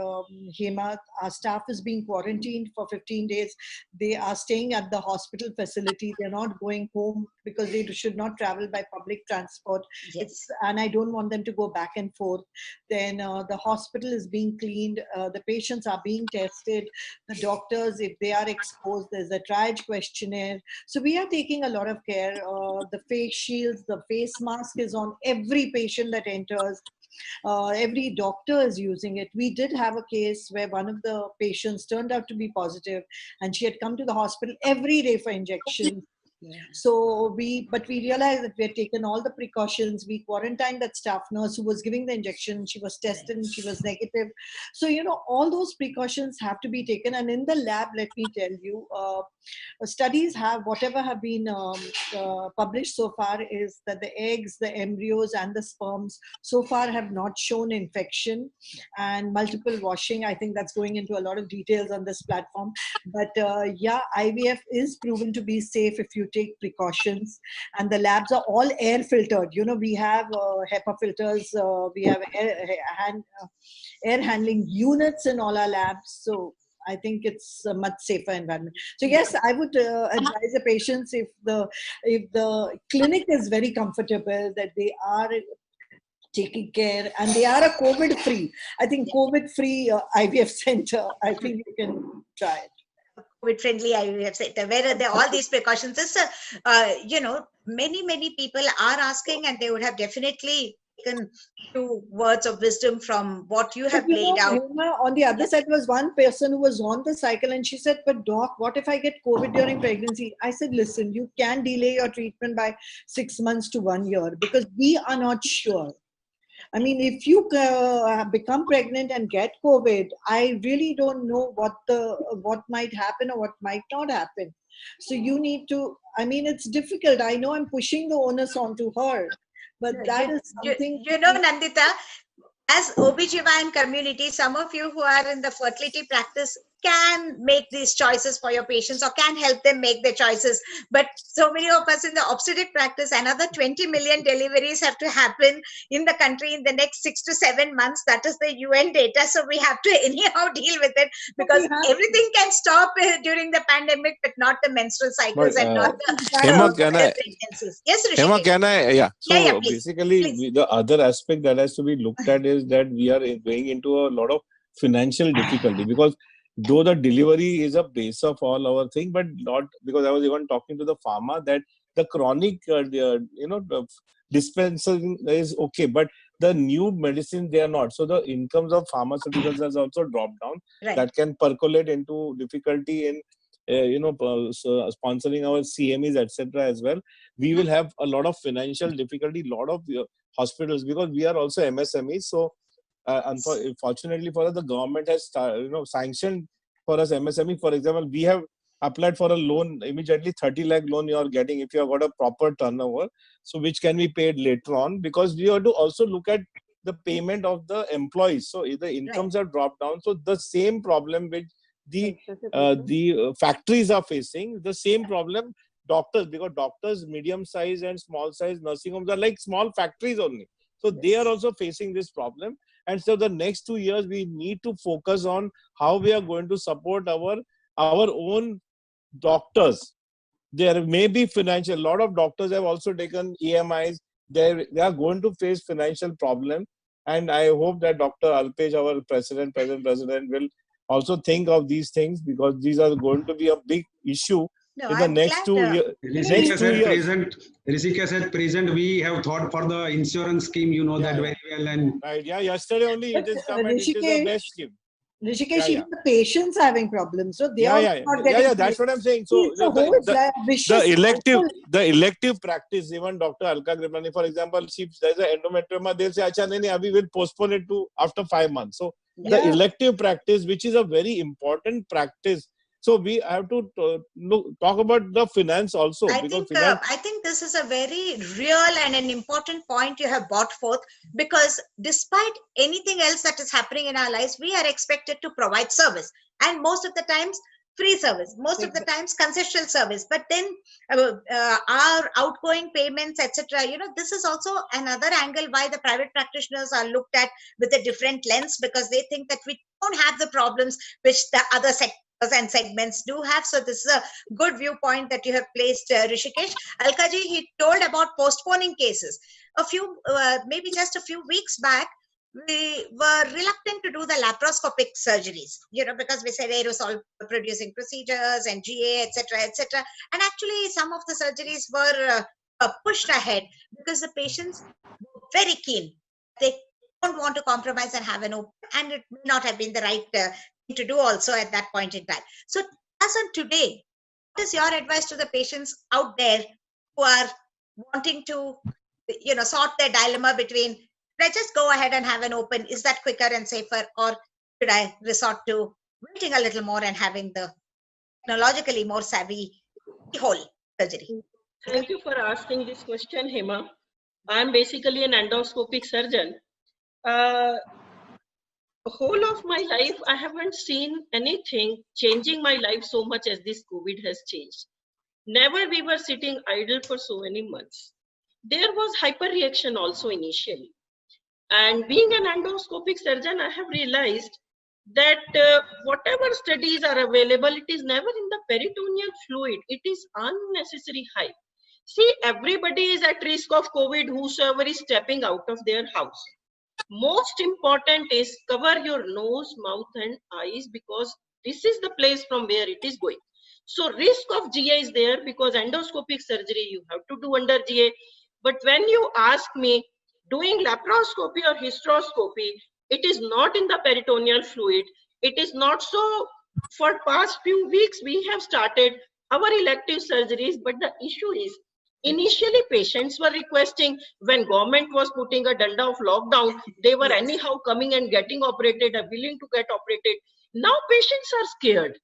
Hema. Our staff is being quarantined for 15 days. They are staying at the hospital facility. They're not going home because they should not travel by public transport. Yes. And I don't want them to go back and forth. Then the hospital is being cleaned. The patients are being tested. The doctors, if they are exposed, there's a triage questionnaire. So we are taking a lot of care. The face shields, the face mask is on every patient that enters. Every doctor is using it. We did have a case where one of the patients turned out to be positive, and she had come to the hospital every day for injections. Yeah. So we realized that we had taken all the precautions. We quarantined that staff nurse who was giving the injection. She was tested and she was negative. So, all those precautions have to be taken. And in the lab, let me tell you, studies have been published so far is that the eggs, the embryos, and the sperms so far have not shown infection and multiple washing. I think that's going into a lot of details on this platform. But IVF is proven to be safe if you take precautions, and the labs are all air filtered. We have HEPA filters, we have air handling units in all our labs. So I think it's a much safer environment. So yes, I would advise the patients, if the clinic is very comfortable, that they are taking care and they are a COVID-free. I think COVID-free IVF center. I think you can try it. COVID-friendly IVF center, where there are all these precautions. This, many people are asking, and they would have definitely taken two words of wisdom from what you have laid out. Hema, on the other side was one person who was on the cycle, and she said, "But doc, what if I get COVID during pregnancy?" I said, "Listen, you can delay your treatment by 6 months to 1 year because we are not sure." I mean, if you become pregnant and get COVID, I really don't know what might happen or what might not happen. So you need to, it's difficult. I know I'm pushing the onus onto her, but that is something. Nandita, as OBGYN community, some of you who are in the fertility practice can make these choices for your patients or can help them make their choices. But so many of us in the obstetric practice, another 20 million deliveries have to happen in the country in the next 6 to 7 months. That is the UN data. So we have to anyhow deal with it, because everything can stop during the pandemic, but not the menstrual cycles and not the Hema, can I? pregnancies. Yes, Rishi. Hema, can I? Yeah. So Yeah, please. basically, the other aspect that has to be looked at is that we are going into a lot of financial difficulty, because though the delivery is a base of all our thing, but not, because I was even talking to the pharma that the chronic, the dispensing is okay, but the new medicine, they are not. So the incomes of pharmaceuticals has also dropped down. Right. That can percolate into difficulty in sponsoring our CMEs, etc. as well. We will have a lot of financial difficulty, lot of hospitals, because we are also MSMEs. So unfortunately for us, the government has sanctioned for us MSME. For example, we have applied for a loan immediately. 30 lakh loan you are getting if you have got a proper turnover, so which can be paid later on, because we have to also look at the payment of the employees. So the incomes have dropped down. So the same problem which the factories are facing, the same problem doctors, because doctors, medium size and small size nursing homes are like small factories only. So they are also facing this problem. And so the next 2 years, we need to focus on how we are going to support our own doctors. There may be financial, a lot of doctors have also taken EMIs. They are going to face financial problem. And I hope that Dr. Alpesh, our present president, will also think of these things, because these are going to be a big issue in the next 2 years. Rishikesh said present, we have thought for the insurance scheme, you know that very well. And right, yesterday only it is come and it is the best scheme. Rishikesh, even the patients having problems, so they are not getting. That's what I'm saying. So the elective practice, even Dr. Alka Kripalani, for example, if there's an endometrioma, they'll say, "Acha, nahi, we will postpone it to after 5 months." So the elective practice, which is a very important practice. So we have to talk about the finance also. I think this is a very real and an important point you have brought forth, because despite anything else that is happening in our lives, we are expected to provide service, and most of the times free service, most of the times concessional service. But then our outgoing payments, etc. This is also another angle why the private practitioners are looked at with a different lens, because they think that we don't have the problems which the other sectors and segments do have. So this is a good viewpoint that you have placed, Rishikesh. Alkaji, he told about postponing cases. Maybe just a few weeks back, we were reluctant to do the laparoscopic surgeries, because we said aerosol producing procedures and GA, etc. And actually, some of the surgeries were pushed ahead because the patients were very keen. They don't want to compromise and have an open, and it may not have been the right thing to do also at that point in time. So as on today, what is your advice to the patients out there who are wanting to sort their dilemma between, should I just go ahead and have an open, is that quicker and safer, or should I resort to waiting a little more and having the technologically more savvy whole surgery? Thank you for asking this question, Hema. I'm basically an endoscopic surgeon. The whole of my life, I haven't seen anything changing my life so much as this COVID has changed. Never we were sitting idle for so many months. There was hyperreaction also initially. And being an endoscopic surgeon, I have realized that whatever studies are available, it is never in the peritoneal fluid. It is unnecessary hype. See, everybody is at risk of COVID, whosoever is stepping out of their house. Most important is cover your nose, mouth and eyes, because this is the place from where it is going. So risk of GA is there, because endoscopic surgery you have to do under GA. But when you ask me, doing laparoscopy or hysteroscopy, it is not in the peritoneal fluid. It is not so. For past few weeks, we have started our elective surgeries, but the issue is, initially, patients were requesting, when government was putting a danda of lockdown, they were anyhow coming and getting operated, are willing to get operated. Now patients are scared.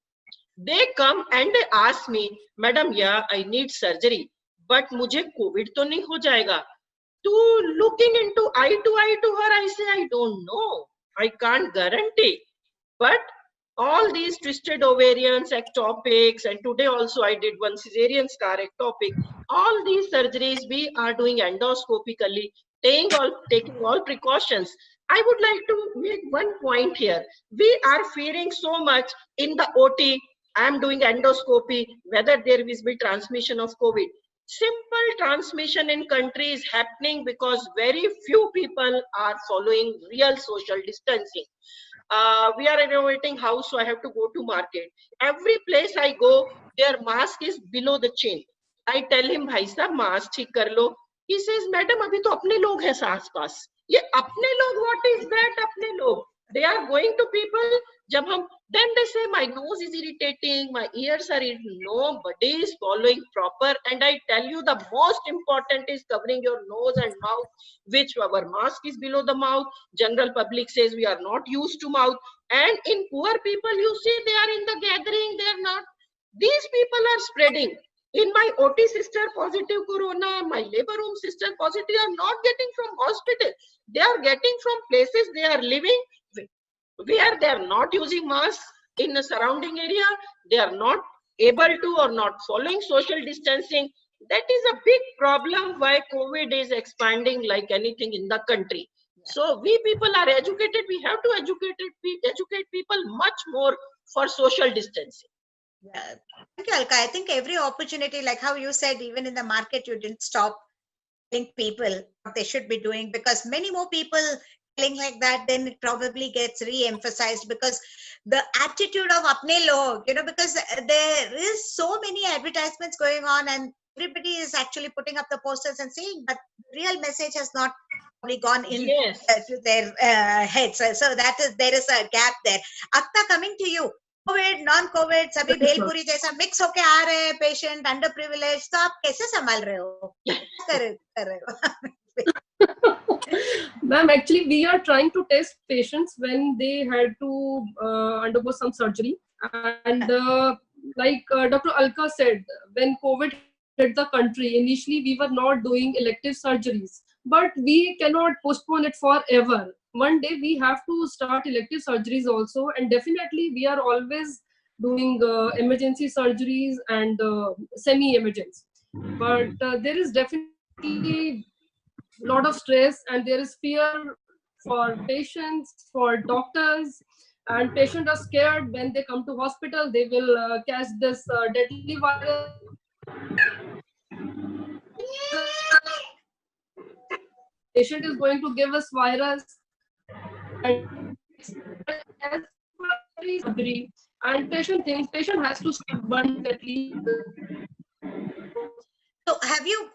They come and they ask me, Madam, I need surgery, but mujhe COVID to nahi ho jayega. To looking into eye to her, I say, I don't know. I can't guarantee. But all these twisted ovarians, ectopics, and today also I did one cesarean scar ectopic. All these surgeries we are doing endoscopically, taking all precautions. I would like to make one point here. We are fearing so much in the OT. I am doing endoscopy, whether there will be transmission of COVID. Simple transmission in country is happening because very few people are following real social distancing. We are renovating house, so I have to go to market. Every place I go, their mask is below the chin. I tell him, bhai sahab, mask theek kar lo. He says, madam, abhi to apne log hai aas paas. Ye apne log, what is that apne log? They are going to people, then they say, my nose is irritating, my ears are irritating. Nobody is following proper. And I tell you, the most important is covering your nose and mouth, which our mask is below the mouth. General public says we are not used to mouth. And in poor people, you see, they are in the gathering, they are not. These people are spreading. In my OT sister positive corona, my labor room sister positive, they are not getting from hospital. They are getting from places they are living where they are not using masks in the surrounding area. They are not able to or not following social distancing. That is a big problem why COVID is expanding like anything in the country. So we people are educated. We have to educate people much more for social distancing. Yeah. Thank you, Alka. I think every opportunity, like how you said, even in the market, you didn't stop telling people what they should be doing, because many more people telling like that, then it probably gets re-emphasized, because the attitude of apne log, because there is so many advertisements going on and everybody is actually putting up the posters and saying, but the real message has not probably gone in Yes. to their heads. So there is a gap there. Akta, coming to you. Covid non Covid सभी भेलपुरी जैसा mix होके आ रहे हैं patient under privilege, तो आप कैसे संभाल रहे हो, कर रहे हो? Ma'am, actually, we are trying to test patients when they had to undergo some surgery. And like Dr. Alka said, when COVID hit the country, initially we were not doing elective surgeries. But we cannot postpone it forever. One day we have to start elective surgeries also. And definitely we are always doing emergency surgeries and semi-emergency. But there is definitely a lot of stress and there is fear for patients, for doctors, and patients are scared when they come to hospital. They will catch this deadly virus. Patient is going to give us virus and and patient thinks patient has to start one at least. So have you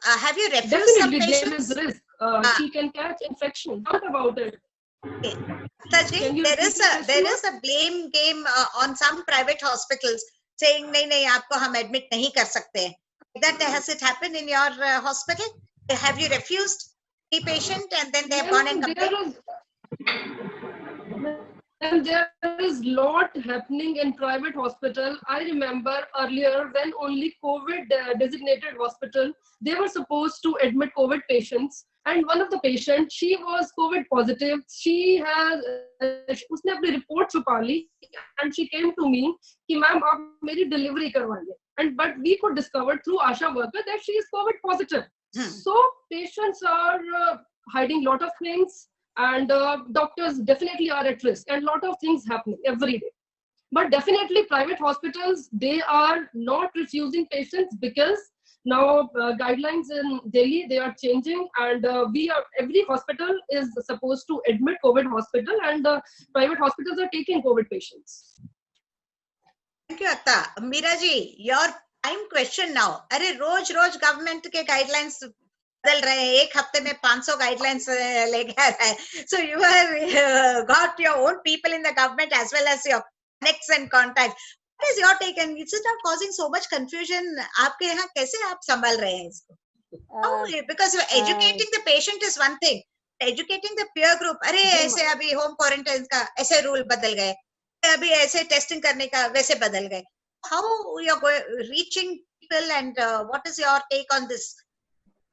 refused some Definitely there patients? is risk. She can catch infection. What about it? Okay. Taji, there is a blame game on some private hospitals saying नहीं आपको हम admit नहीं कर सकते. That has it happened in your hospital? Have you refused a patient and then they have gone and complained? And there is lot happening in private hospital. I remember earlier when only COVID designated hospital, they were supposed to admit COVID patients. And one of the patients, she was COVID positive. She has, उसने अपनी report छुपा ली, and she came to me कि ma'am आप मेरी delivery करवाइए. And but we could discover through ASHA worker that she is COVID positive. So patients are hiding lot of things. And doctors definitely are at risk and a lot of things happening every day. But definitely private hospitals, they are not refusing patients because now guidelines in Delhi, they are changing and every hospital is supposed to admit COVID hospital and private hospitals are taking COVID patients. Thank you, Akta. Meera ji, your time question now. अरे रोज government के guidelines बदल रहे हैं, एक हफ्ते में 500 guidelines लेके आ रहा है. So you have got your own people in the government as well as your connects and contacts. What is your take, and is it not causing so much confusion? आपके यहाँ कैसे आप संभाल रहे हैं इसको? Because educating the patient is one thing, educating the peer group. अरे ऐसे अभी होम क्वारंटाइन का ऐसे रूल बदल गए, अभी ऐसे टेस्टिंग करने का वैसे बदल गए. How you are reaching people, and what is your take on this?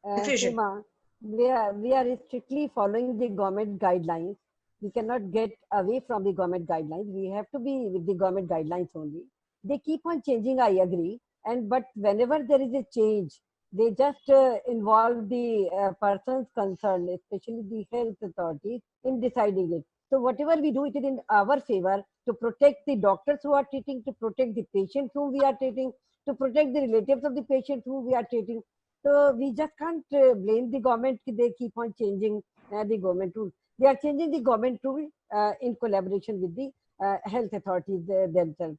Seema, we are strictly following the government guidelines. We cannot get away from the government guidelines. We have to be with the government guidelines only. They keep on changing, I agree. But whenever there is a change, they just involve the persons concerned, especially the health authorities, in deciding it. So whatever we do, it is in our favor to protect the doctors who are treating, to protect the patients whom we are treating, to protect the relatives of the patients whom we are treating. So we just can't blame the government. They keep on changing the government rule. They are changing the government rule in collaboration with the health authorities themselves.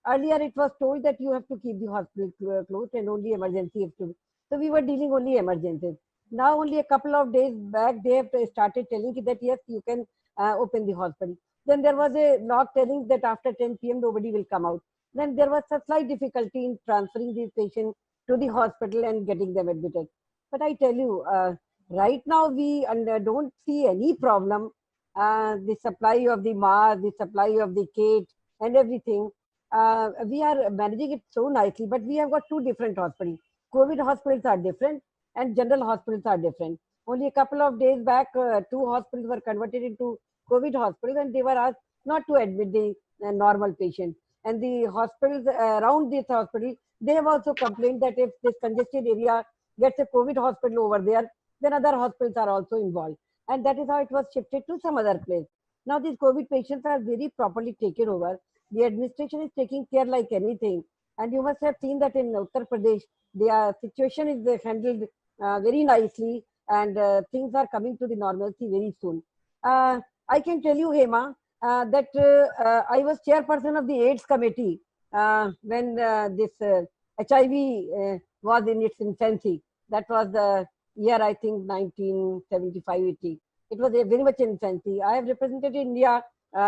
Earlier, it was told that you have to keep the hospital closed and only emergency have to. So we were dealing only emergencies. Now, only a couple of days back, they have started telling that yes, you can open the hospital. Then there was a law telling that after 10 p.m. nobody will come out. Then there was a slight difficulty in transferring the patient to the hospital and getting them admitted. But I tell you, right now we don't see any problem. The supply of the mask, the supply of the kit and everything, we are managing it so nicely. But we have got two different hospitals. COVID hospitals are different and general hospitals are different. Only a couple of days back, 2 hospitals were converted into COVID hospitals, and they were asked not to admit the normal patients. And the hospitals around this hospital, they have also complained that if this congested area gets a COVID hospital over there, then other hospitals are also involved. And that is how it was shifted to some other place. Now these COVID patients are very properly taken over. The administration is taking care like anything. And you must have seen that in Uttar Pradesh, the situation is handled very nicely, and things are coming to the normalcy very soon. I can tell you, Hema, that I was chairperson of the AIDS committee when this HIV was in its infancy. That was the year, I think, 1975-80. It was very much infancy. I have represented India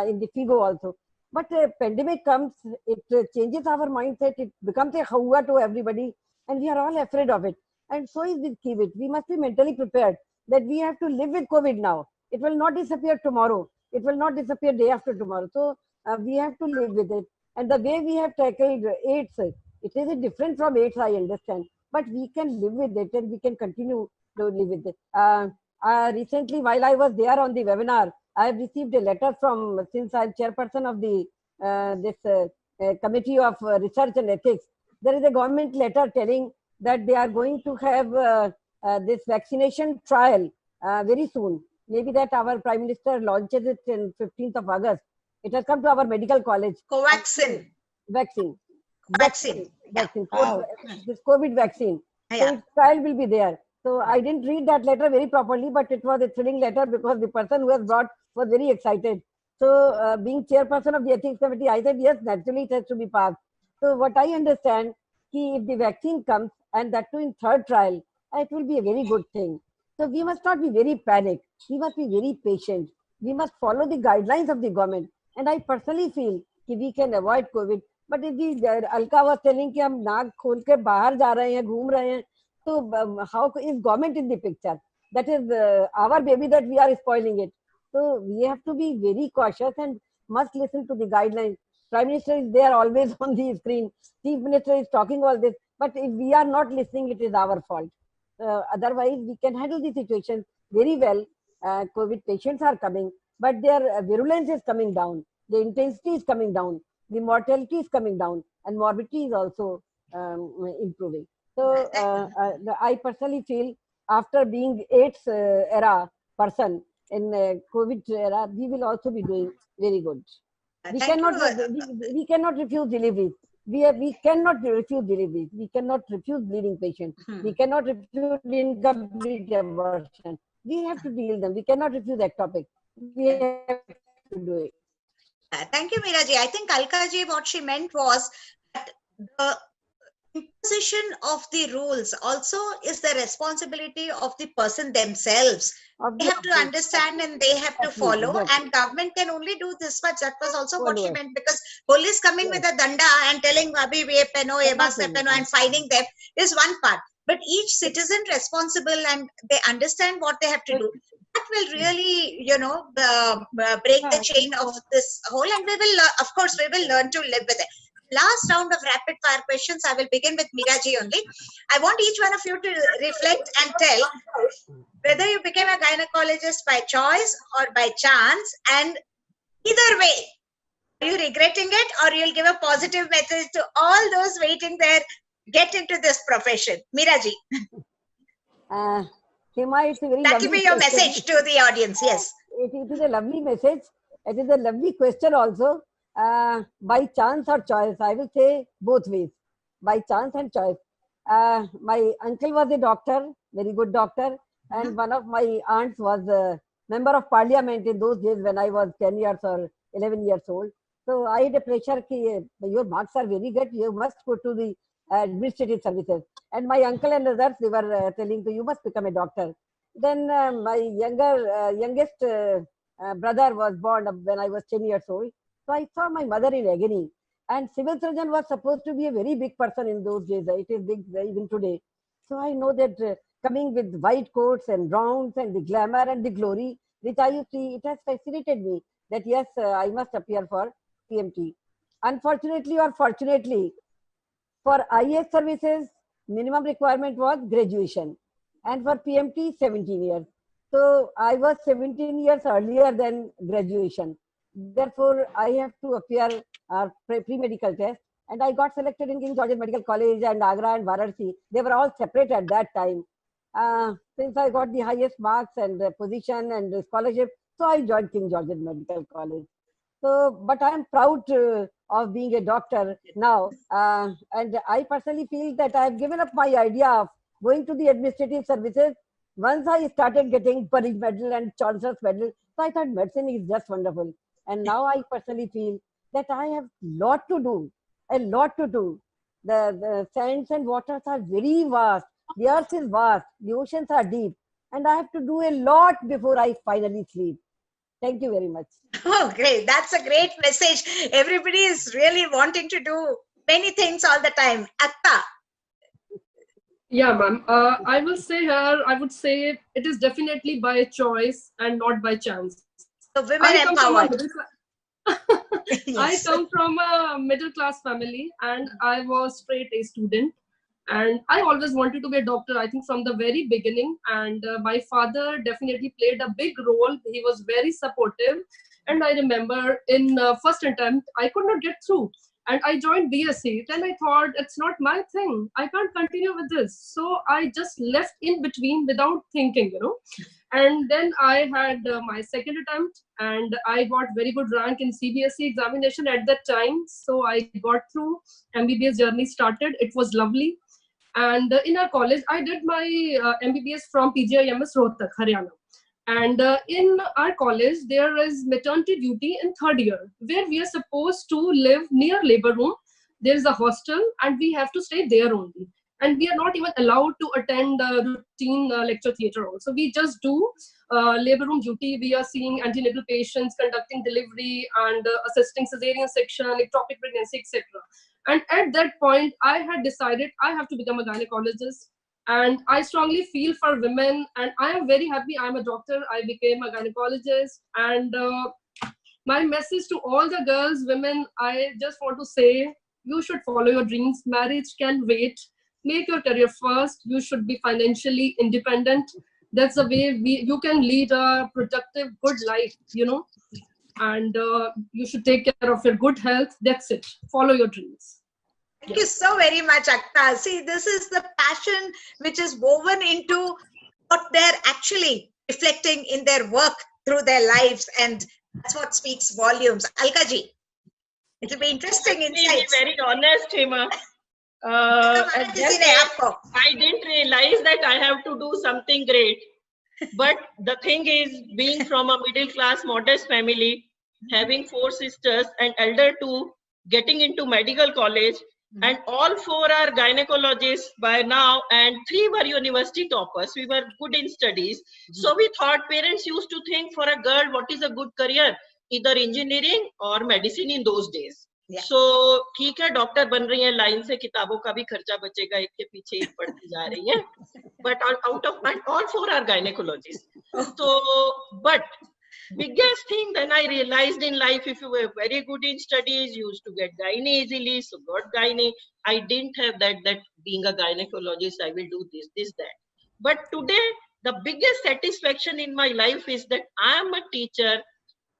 in the FIGO also. But a pandemic comes, it changes our mindset, it becomes a hauwa to everybody, and we are all afraid of it. And so is with COVID. We must be mentally prepared that we have to live with COVID now. It will not disappear tomorrow. It will not disappear day after tomorrow. So we have to live with it. And the way we have tackled AIDS, it is different from AIDS, I understand. But we can live with it, and we can continue to live with it. Recently, while I was there on the webinar, I have received a letter from, since I'm chairperson of the Committee of Research and Ethics, there is a government letter telling that they are going to have this vaccination trial very soon. Maybe that our Prime Minister launches it in 15th of August. It has come to our medical college. Covaxin. Vaccine. Vaccine. Vaccine. Oh. This COVID vaccine. So Yeah. its trial will be there. So I didn't read that letter very properly, but it was a thrilling letter because the person who has brought was very excited. So being chairperson of the ethics committee, I said, yes, naturally it has to be passed. So what I understand, if the vaccine comes, and that too in third trial, it will be a very good thing. So we must not be very panicked. We must be very patient. We must follow the guidelines of the government. And I personally feel that we can avoid COVID. But if we, Alka was telling कि हम नाक खोल के बाहर जा रहे हैं, घूम रहे हैं, so how is government in the picture? That is our baby that we are spoiling it. So we have to be very cautious and must listen to the guidelines. Prime Minister is there always on the screen. Chief Minister is talking all this. But if we are not listening, it is our fault. Otherwise, we can handle the situation very well. COVID patients are coming, but their virulence is coming down. The intensity is coming down. The mortality is coming down, and morbidity is also improving. So I personally feel after being AIDS era person in COVID era, we will also be doing very good. We cannot refuse deliveries. We cannot refuse deliveries. We cannot refuse bleeding patients. We cannot refuse incomplete abortion. We have to deal them. We cannot refuse that topic. We have to do it. Thank you, Meeraji. I think Alkaji, what she meant was that the imposition of the rules also is the responsibility of the person themselves. They have to understand and they have to follow, and government can only do this much. That was also what she meant, because police coming with a danda and telling Abhi ye pehno, ye mask pehno, and fining them is one part. But each citizen responsible and they understand what they have to do. That will really, break the chain of this whole, and we will, of course, we will learn to live with it. Last round of rapid fire questions. I will begin with Meeraji only. I want each one of you to reflect and tell whether you became a gynecologist by choice or by chance, and either way, are you regretting it, or you'll give a positive message to all those waiting there, get into this profession? Meeraji. Hema, it's a very that will be your message to the audience. Yes. It is a lovely message. It is a lovely question also. By chance or choice, I will say both ways. By chance and choice. My uncle was a doctor, very good doctor, and one of my aunts was a member of parliament in those days when I was 10 years or 11 years old. So I had a pressure that your marks are very good, you must go to the administrative services. And my uncle and others, they were telling you must become a doctor. Then my youngest brother was born when I was 10 years old. So I saw my mother in agony. And civil surgeon was supposed to be a very big person in those days. It is big even today. So I know that coming with white coats and rounds and the glamour and the glory, which I used to see, it has fascinated me that yes, I must appear for PMT. Unfortunately or fortunately, for IAS services, minimum requirement was graduation, and for PMT 17 years. So I was 17 years earlier than graduation. Therefore, I have to appear pre-medical test, and I got selected in King George's Medical College and Agra and Varanasi. They were all separate at that time. Since I got the highest marks and the position and the scholarship, so I joined King George's Medical College. So, but I am proud of being a doctor now, and I personally feel that I have given up my idea of going to the administrative services. Once I started getting Purridge Medal and Chancellor's Medal, so I thought medicine is just wonderful. And now I personally feel that I have lot to do, a lot to do. The sands and waters are very vast. The earth is vast. The oceans are deep. And I have to do a lot before I finally sleep. Thank you very much. Oh, great. That's a great message. Everybody is really wanting to do many things all the time. Akka. Yeah, ma'am. I will say here, I would say it is definitely by choice and not by chance. So women empowered. I come from a middle class family, and I was straight A student. And I always wanted to be a doctor, I think from the very beginning. And my father definitely played a big role. He was very supportive. And I remember in first attempt, I could not get through. And I joined BSc. Then I thought, it's not my thing. I can't continue with this. So I just left in between without thinking, you know. And then I had my second attempt, and I got very good rank in CBSE examination at that time. So I got through. MBBS journey started. It was lovely. And in our college, I did my MBBS from PGIMS Rohtak, Haryana. And in our college, there is maternity duty in third year, where we are supposed to live near labor room. There is a hostel, and we have to stay there only. And we are not even allowed to attend routine lecture theatre also. We just do labor room duty. We are seeing antenatal patients, conducting delivery, and assisting cesarean section, ectopic pregnancy, etc. And at that point, I had decided I have to become a gynecologist. And I strongly feel for women, and I am very happy I'm a doctor. I became a gynecologist. And my message to all the girls, women, I just want to say, you should follow your dreams. Marriage can wait. Make your career first. You should be financially independent. That's the way you can lead a productive, good life, you know. And you should take care of your good health. That's it. Follow your dreams. Thank you so very much, Akka. See, this is the passion which is woven into what they're actually reflecting in their work through their lives, and that's what speaks volumes. Alka ji, it will be interesting insights. Very honest, Hema. I didn't realize that I have to do something great. But the thing is, being from a middle class, modest family, having 4 sisters and elder 2, getting into medical college, and all 4 are gynecologists by now, and 3 were university toppers. We were good in studies. So we thought, parents used to think for a girl, what is a good career? Either engineering or medicine in those days. Yeah. So ठीक है, doctor बन रही है, line से किताबों का भी खर्चा बचेगा, एक के पीछे एक पढ़ती जा रही है. But out of mind, all 4 are gynecologists. So, but biggest thing then I realized in life, if you were very good in studies, you used to get gynae easily. So got gynae. I didn't have that being a gynecologist, I will do this, that. But today, the biggest satisfaction in my life is that I am a teacher.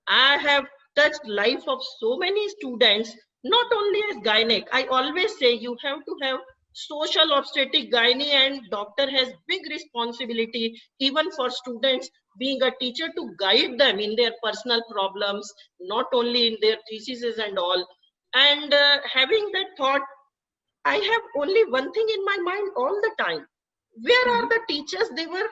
I have touched life of so many students, not only as gynec. I always say you have to have social obstetric gynae, and doctor has big responsibility even for students, being a teacher, to guide them in their personal problems, not only in their theses and all. And having that thought, I have only one thing in my mind all the time. Where are the teachers? They were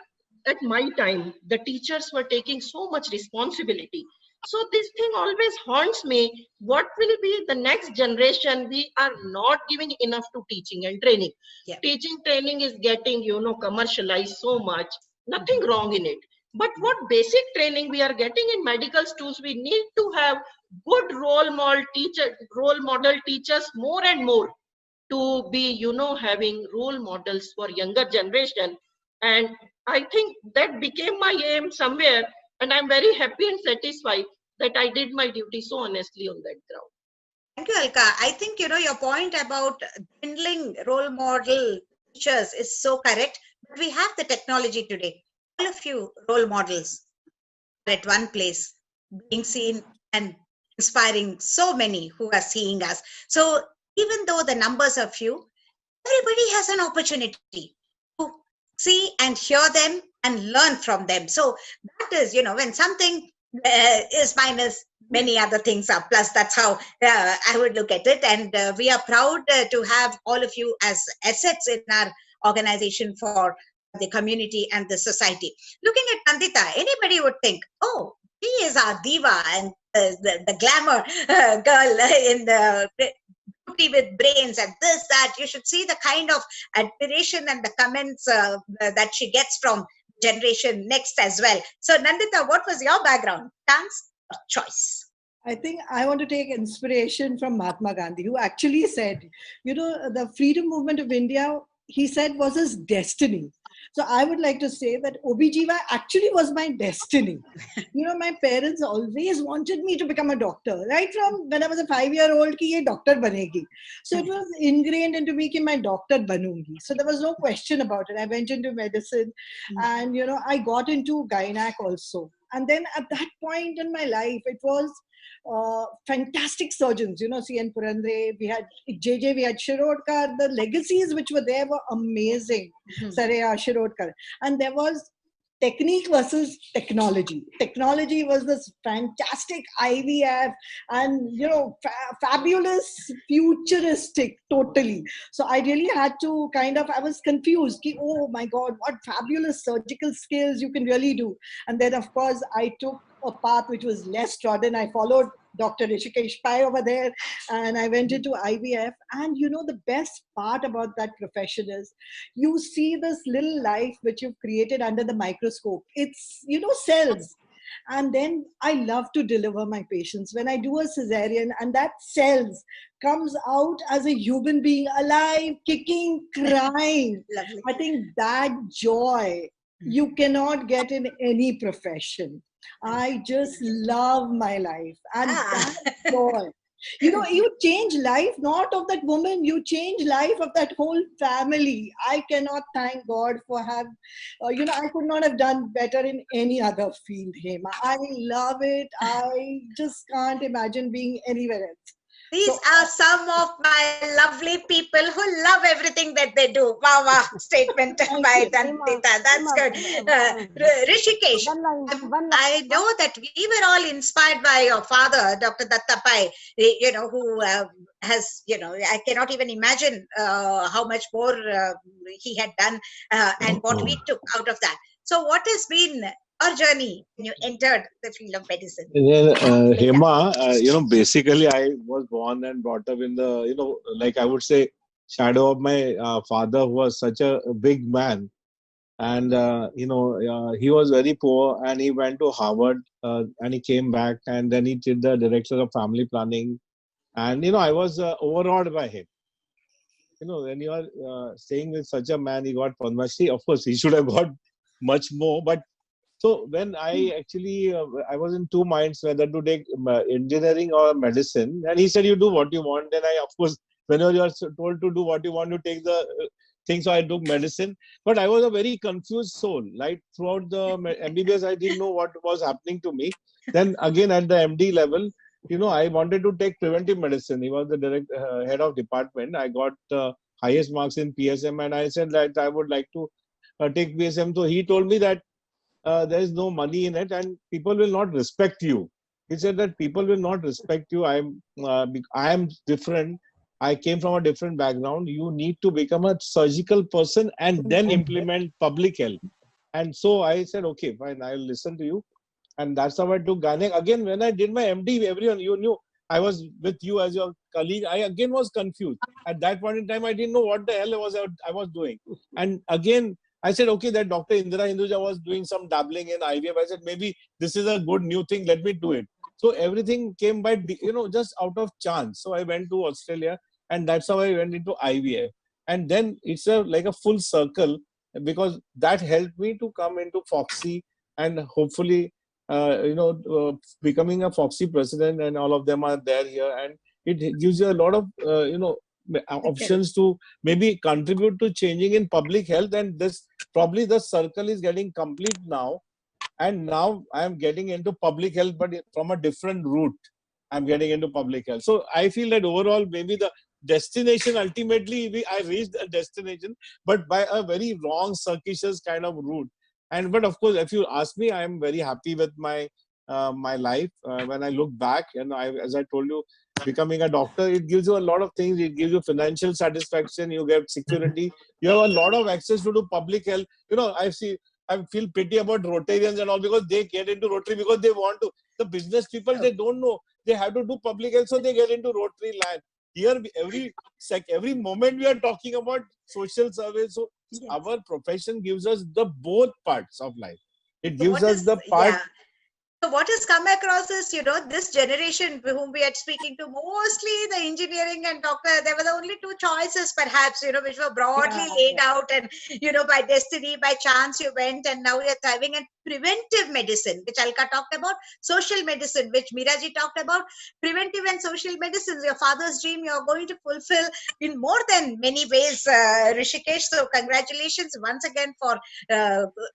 at my time. The teachers were taking so much responsibility. So this thing always haunts me. What will be the next generation? We are not giving enough to teaching and training. Yeah. Teaching training is getting, commercialized so much. Nothing wrong in it. But what basic training we are getting in medical schools, we need to have good role model teachers more and more, to be, having role models for younger generation. And I think that became my aim somewhere. And I'm very happy and satisfied that I did my duty so honestly on that ground. Thank you, Alka. I think, your point about dwindling role model teachers is so correct. But we have the technology today. All of you role models are at one place, being seen and inspiring so many who are seeing us. So even though the numbers are few, everybody has an opportunity to see and hear them and learn from them. So that is, when something is minus, many other things are plus. That's how I would look at it. And we are proud to have all of you as assets in our organization for the community and the society. Looking at Nandita, anybody would think, oh, she is our diva and the glamour girl in the beauty with brains and this, that. You should see the kind of admiration and the comments that she gets from generation next as well. So Nandita, what was your background? Dance or choice? I think I want to take inspiration from Mahatma Gandhi, who actually said, the freedom movement of India, he said, was his destiny. So I would like to say that OBGY actually was my destiny. My parents always wanted me to become a doctor, right from when I was a 5-year-old, ki ye doctor banegi. So it was ingrained into me ki main doctor banungi. So there was no question about it. I went into medicine and, I got into gynac also. And then at that point in my life, it was fantastic surgeons, C.N. Purandre, we had JJ, we had Shirodkar. The legacies which were there were amazing. Sareya, Shirodkar. And there was technique versus technology. Technology was this fantastic IVF and, fabulous, futuristic, totally. So I really had to I was confused. Oh my God, what fabulous surgical skills you can really do. And then, of course, I took a path which was less trodden. I followed Dr. Rishikesh Pai over there and I went into IVF. And the best part about that profession is you see this little life which you've created under the microscope. It's, cells. And then I love to deliver my patients. When I do a cesarean and that cells comes out as a human being, alive, kicking, crying. Lovely. I think that joy you cannot get in any profession. I just love my life and that joy. You change life, not of that woman, you change life of that whole family. I cannot thank God for I could not have done better in any other field, Hema. I love it. I just can't imagine being anywhere else. These are some of my lovely people who love everything that they do. Wow, wow, statement by Nandita. That's good. Rishikesh, I know that we were all inspired by your father, Dr. Datta Pai, who has, I cannot even imagine how much more he had done and what we took out of that. So what has been your journey when you entered the field of medicine? Hema, basically I was born and brought up in the, like I would say, shadow of my father, who was such a big man. And, he was very poor and he went to Harvard and he came back and then he did the director of family planning. And, I was overawed by him. When you are staying with such a man, he got Padma Shri. Of course, he should have got much more, but so when I actually, I was in two minds whether to take engineering or medicine. And he said, you do what you want. Then I, of course, whenever you are told to do what you want, to take the thing. So I took medicine. But I was a very confused soul. Like throughout the MBBS, I didn't know what was happening to me. Then again at the MD level, I wanted to take preventive medicine. He was the head of department. I got highest marks in PSM. And I said that I would like to take PSM. So he told me that there is no money in it and people will not respect you. He said that people will not respect you. I am different. I came from a different background. You need to become a surgical person and then implement public health. And so I said, okay, fine, I'll listen to you. And that's how I took gynaec. Again, when I did my MD, everyone, you knew I was with you as your colleague. I again was confused. At that point in time, I didn't know what the hell I was doing. And again, I said, okay, that Dr. Indira Hinduja was doing some dabbling in IVF. I said, maybe this is a good new thing. Let me do it. So everything came by, just out of chance. So I went to Australia and that's how I went into IVF. And then it's like a full circle because that helped me to come into Foxy and hopefully, becoming a Foxy president and all of them are there here. And it gives you a lot of, options to maybe contribute to changing in public health, and this probably the circle is getting complete now. And now I am getting into public health, but from a different route. I'm getting into public health. So I feel that overall, maybe the destination, ultimately, I reached the destination, but by a very wrong, circuitous kind of route. But of course, if you ask me, I am very happy with my my life. When I look back, and as I told you, becoming a doctor, it gives you a lot of things. It gives you financial satisfaction. You get security. You have a lot of access to do public health. I feel pity about Rotarians and all, because they get into Rotary because they want to. The business people, they don't know. They have to do public health, so they get into Rotary land. Here, every moment we are talking about social service. So our profession gives us the both parts of life. It gives us the part. Yeah. So what has come across is, this generation whom we are speaking to, mostly the engineering and doctor, there were the only two choices perhaps, which were broadly laid out, and, by destiny, by chance you went, and now you're thriving. And preventive medicine, which Alka talked about, social medicine, which Meeraji talked about, preventive and social medicine, your father's dream, you're going to fulfill in more than many ways, Rishikesh. So congratulations once again for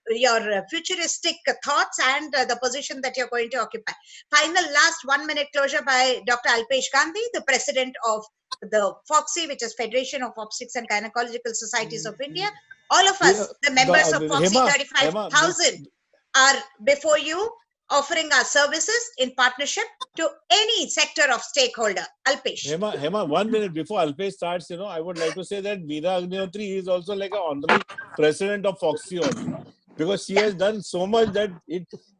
your futuristic thoughts and the position that you're going to occupy. Final last 1 minute closure by Dr. Alpesh Gandhi, the president of the FOGSI, which is Federation of Obstetrics and Gynecological Societies of India. All of us, the members of FOGSI, 35,000 are before you, offering our services in partnership to any sector of stakeholder. Alpesh. Hema, 1 minute before Alpesh starts, I would like to say that Meera Agnihotri is also like an honorary president of FOGSI only, because she has done so much that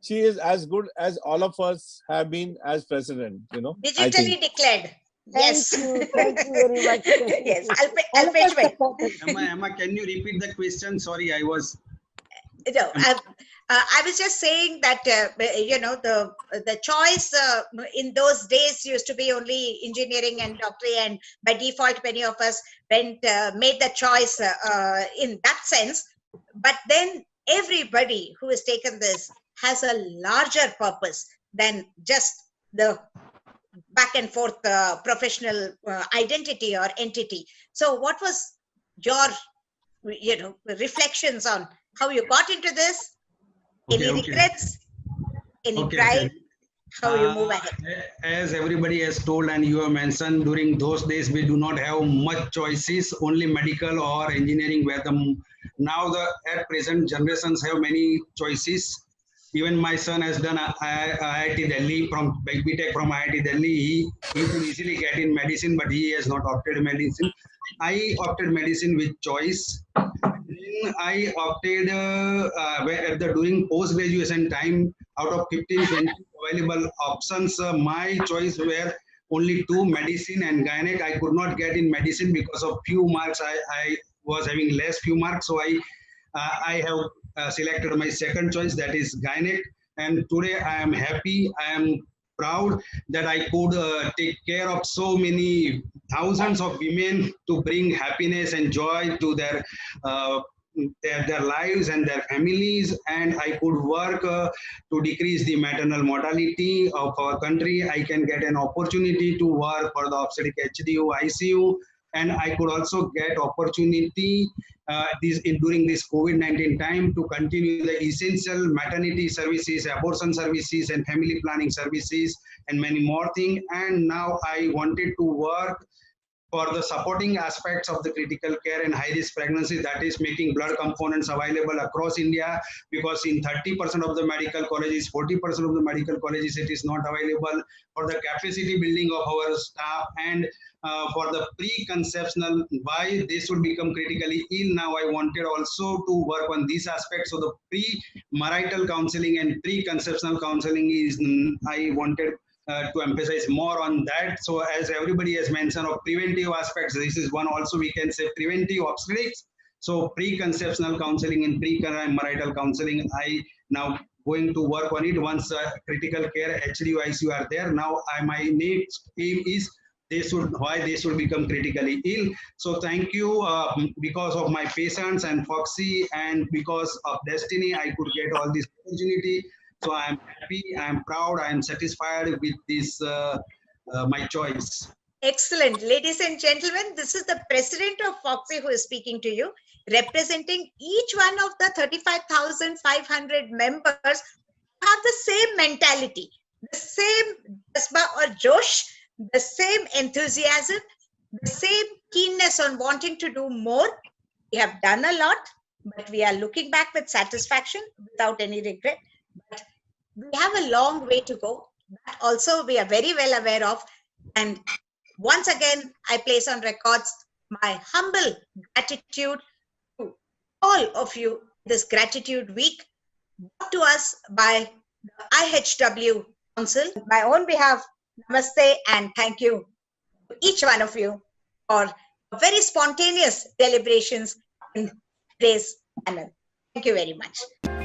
she is as good as all of us have been as president, Digitally declared. Yes. Thank you very much. Yes. Alpesh, Emma, can you repeat the question? Sorry, I was... No, I was just saying that the choice in those days used to be only engineering and doctorate, and by default many of us made the choice in that sense. But then everybody who has taken this has a larger purpose than just the back and forth professional identity or entity. So what was your reflections on how you got into this? Any regrets? Any pride? How you move ahead? As everybody has told and you have mentioned, during those days we do not have much choices. Only medical or engineering were the. Now at present generations have many choices. Even my son has done IIT Delhi from BTech from IIT Delhi. He could easily get in medicine, but he has not opted medicine. I opted medicine with choice. Then I opted during post-graduation time, out of 15, 20 available options, my choice were only two, medicine and gynec. I could not get in medicine because of few marks. I was having less few marks, so I have selected my second choice, that is gynec. And today I am happy, I am proud that I could take care of so many thousands of women, to bring happiness and joy to their lives and their families, and I could work to decrease the maternal mortality of our country. I can get an opportunity to work for the obstetric HDU, ICU, and I could also get opportunity during this COVID-19 time to continue the essential maternity services, abortion services, and family planning services, and many more things. And now I wanted to work for the supporting aspects of the critical care and high-risk pregnancy, that is making blood components available across India, because in 30% of the medical colleges, 40% of the medical colleges, it is not available. For the capacity building of our staff, and for the pre-conceptional, why they should become critically ill. Now I wanted also to work on these aspects. So the pre-marital counseling and pre-conceptional counseling is, I wanted to emphasize more on that. So as everybody has mentioned of preventive aspects, this is one also we can say preventive obstetrics. So pre-conceptional counseling and pre-marital counseling, I now going to work on it once critical care HDU ICU are there. Now my next aim is why they should become critically ill. So thank you, because of my patience and FOGSI, and because of destiny, I could get all this opportunity. So I am happy, I am proud, I am satisfied with this, my choice. Excellent. Ladies and gentlemen, this is the president of Foxy who is speaking to you, representing each one of the 35,500 members who have the same mentality, the same jasba or josh, the same enthusiasm, the same keenness on wanting to do more. We have done a lot, but we are looking back with satisfaction without any regret. But we have a long way to go. That also we are very well aware of. And once again, I place on records my humble gratitude to all of you this gratitude week brought to us by the IHW Council. On my own behalf, namaste and thank you to each one of you for very spontaneous deliberations in today's panel. Thank you very much.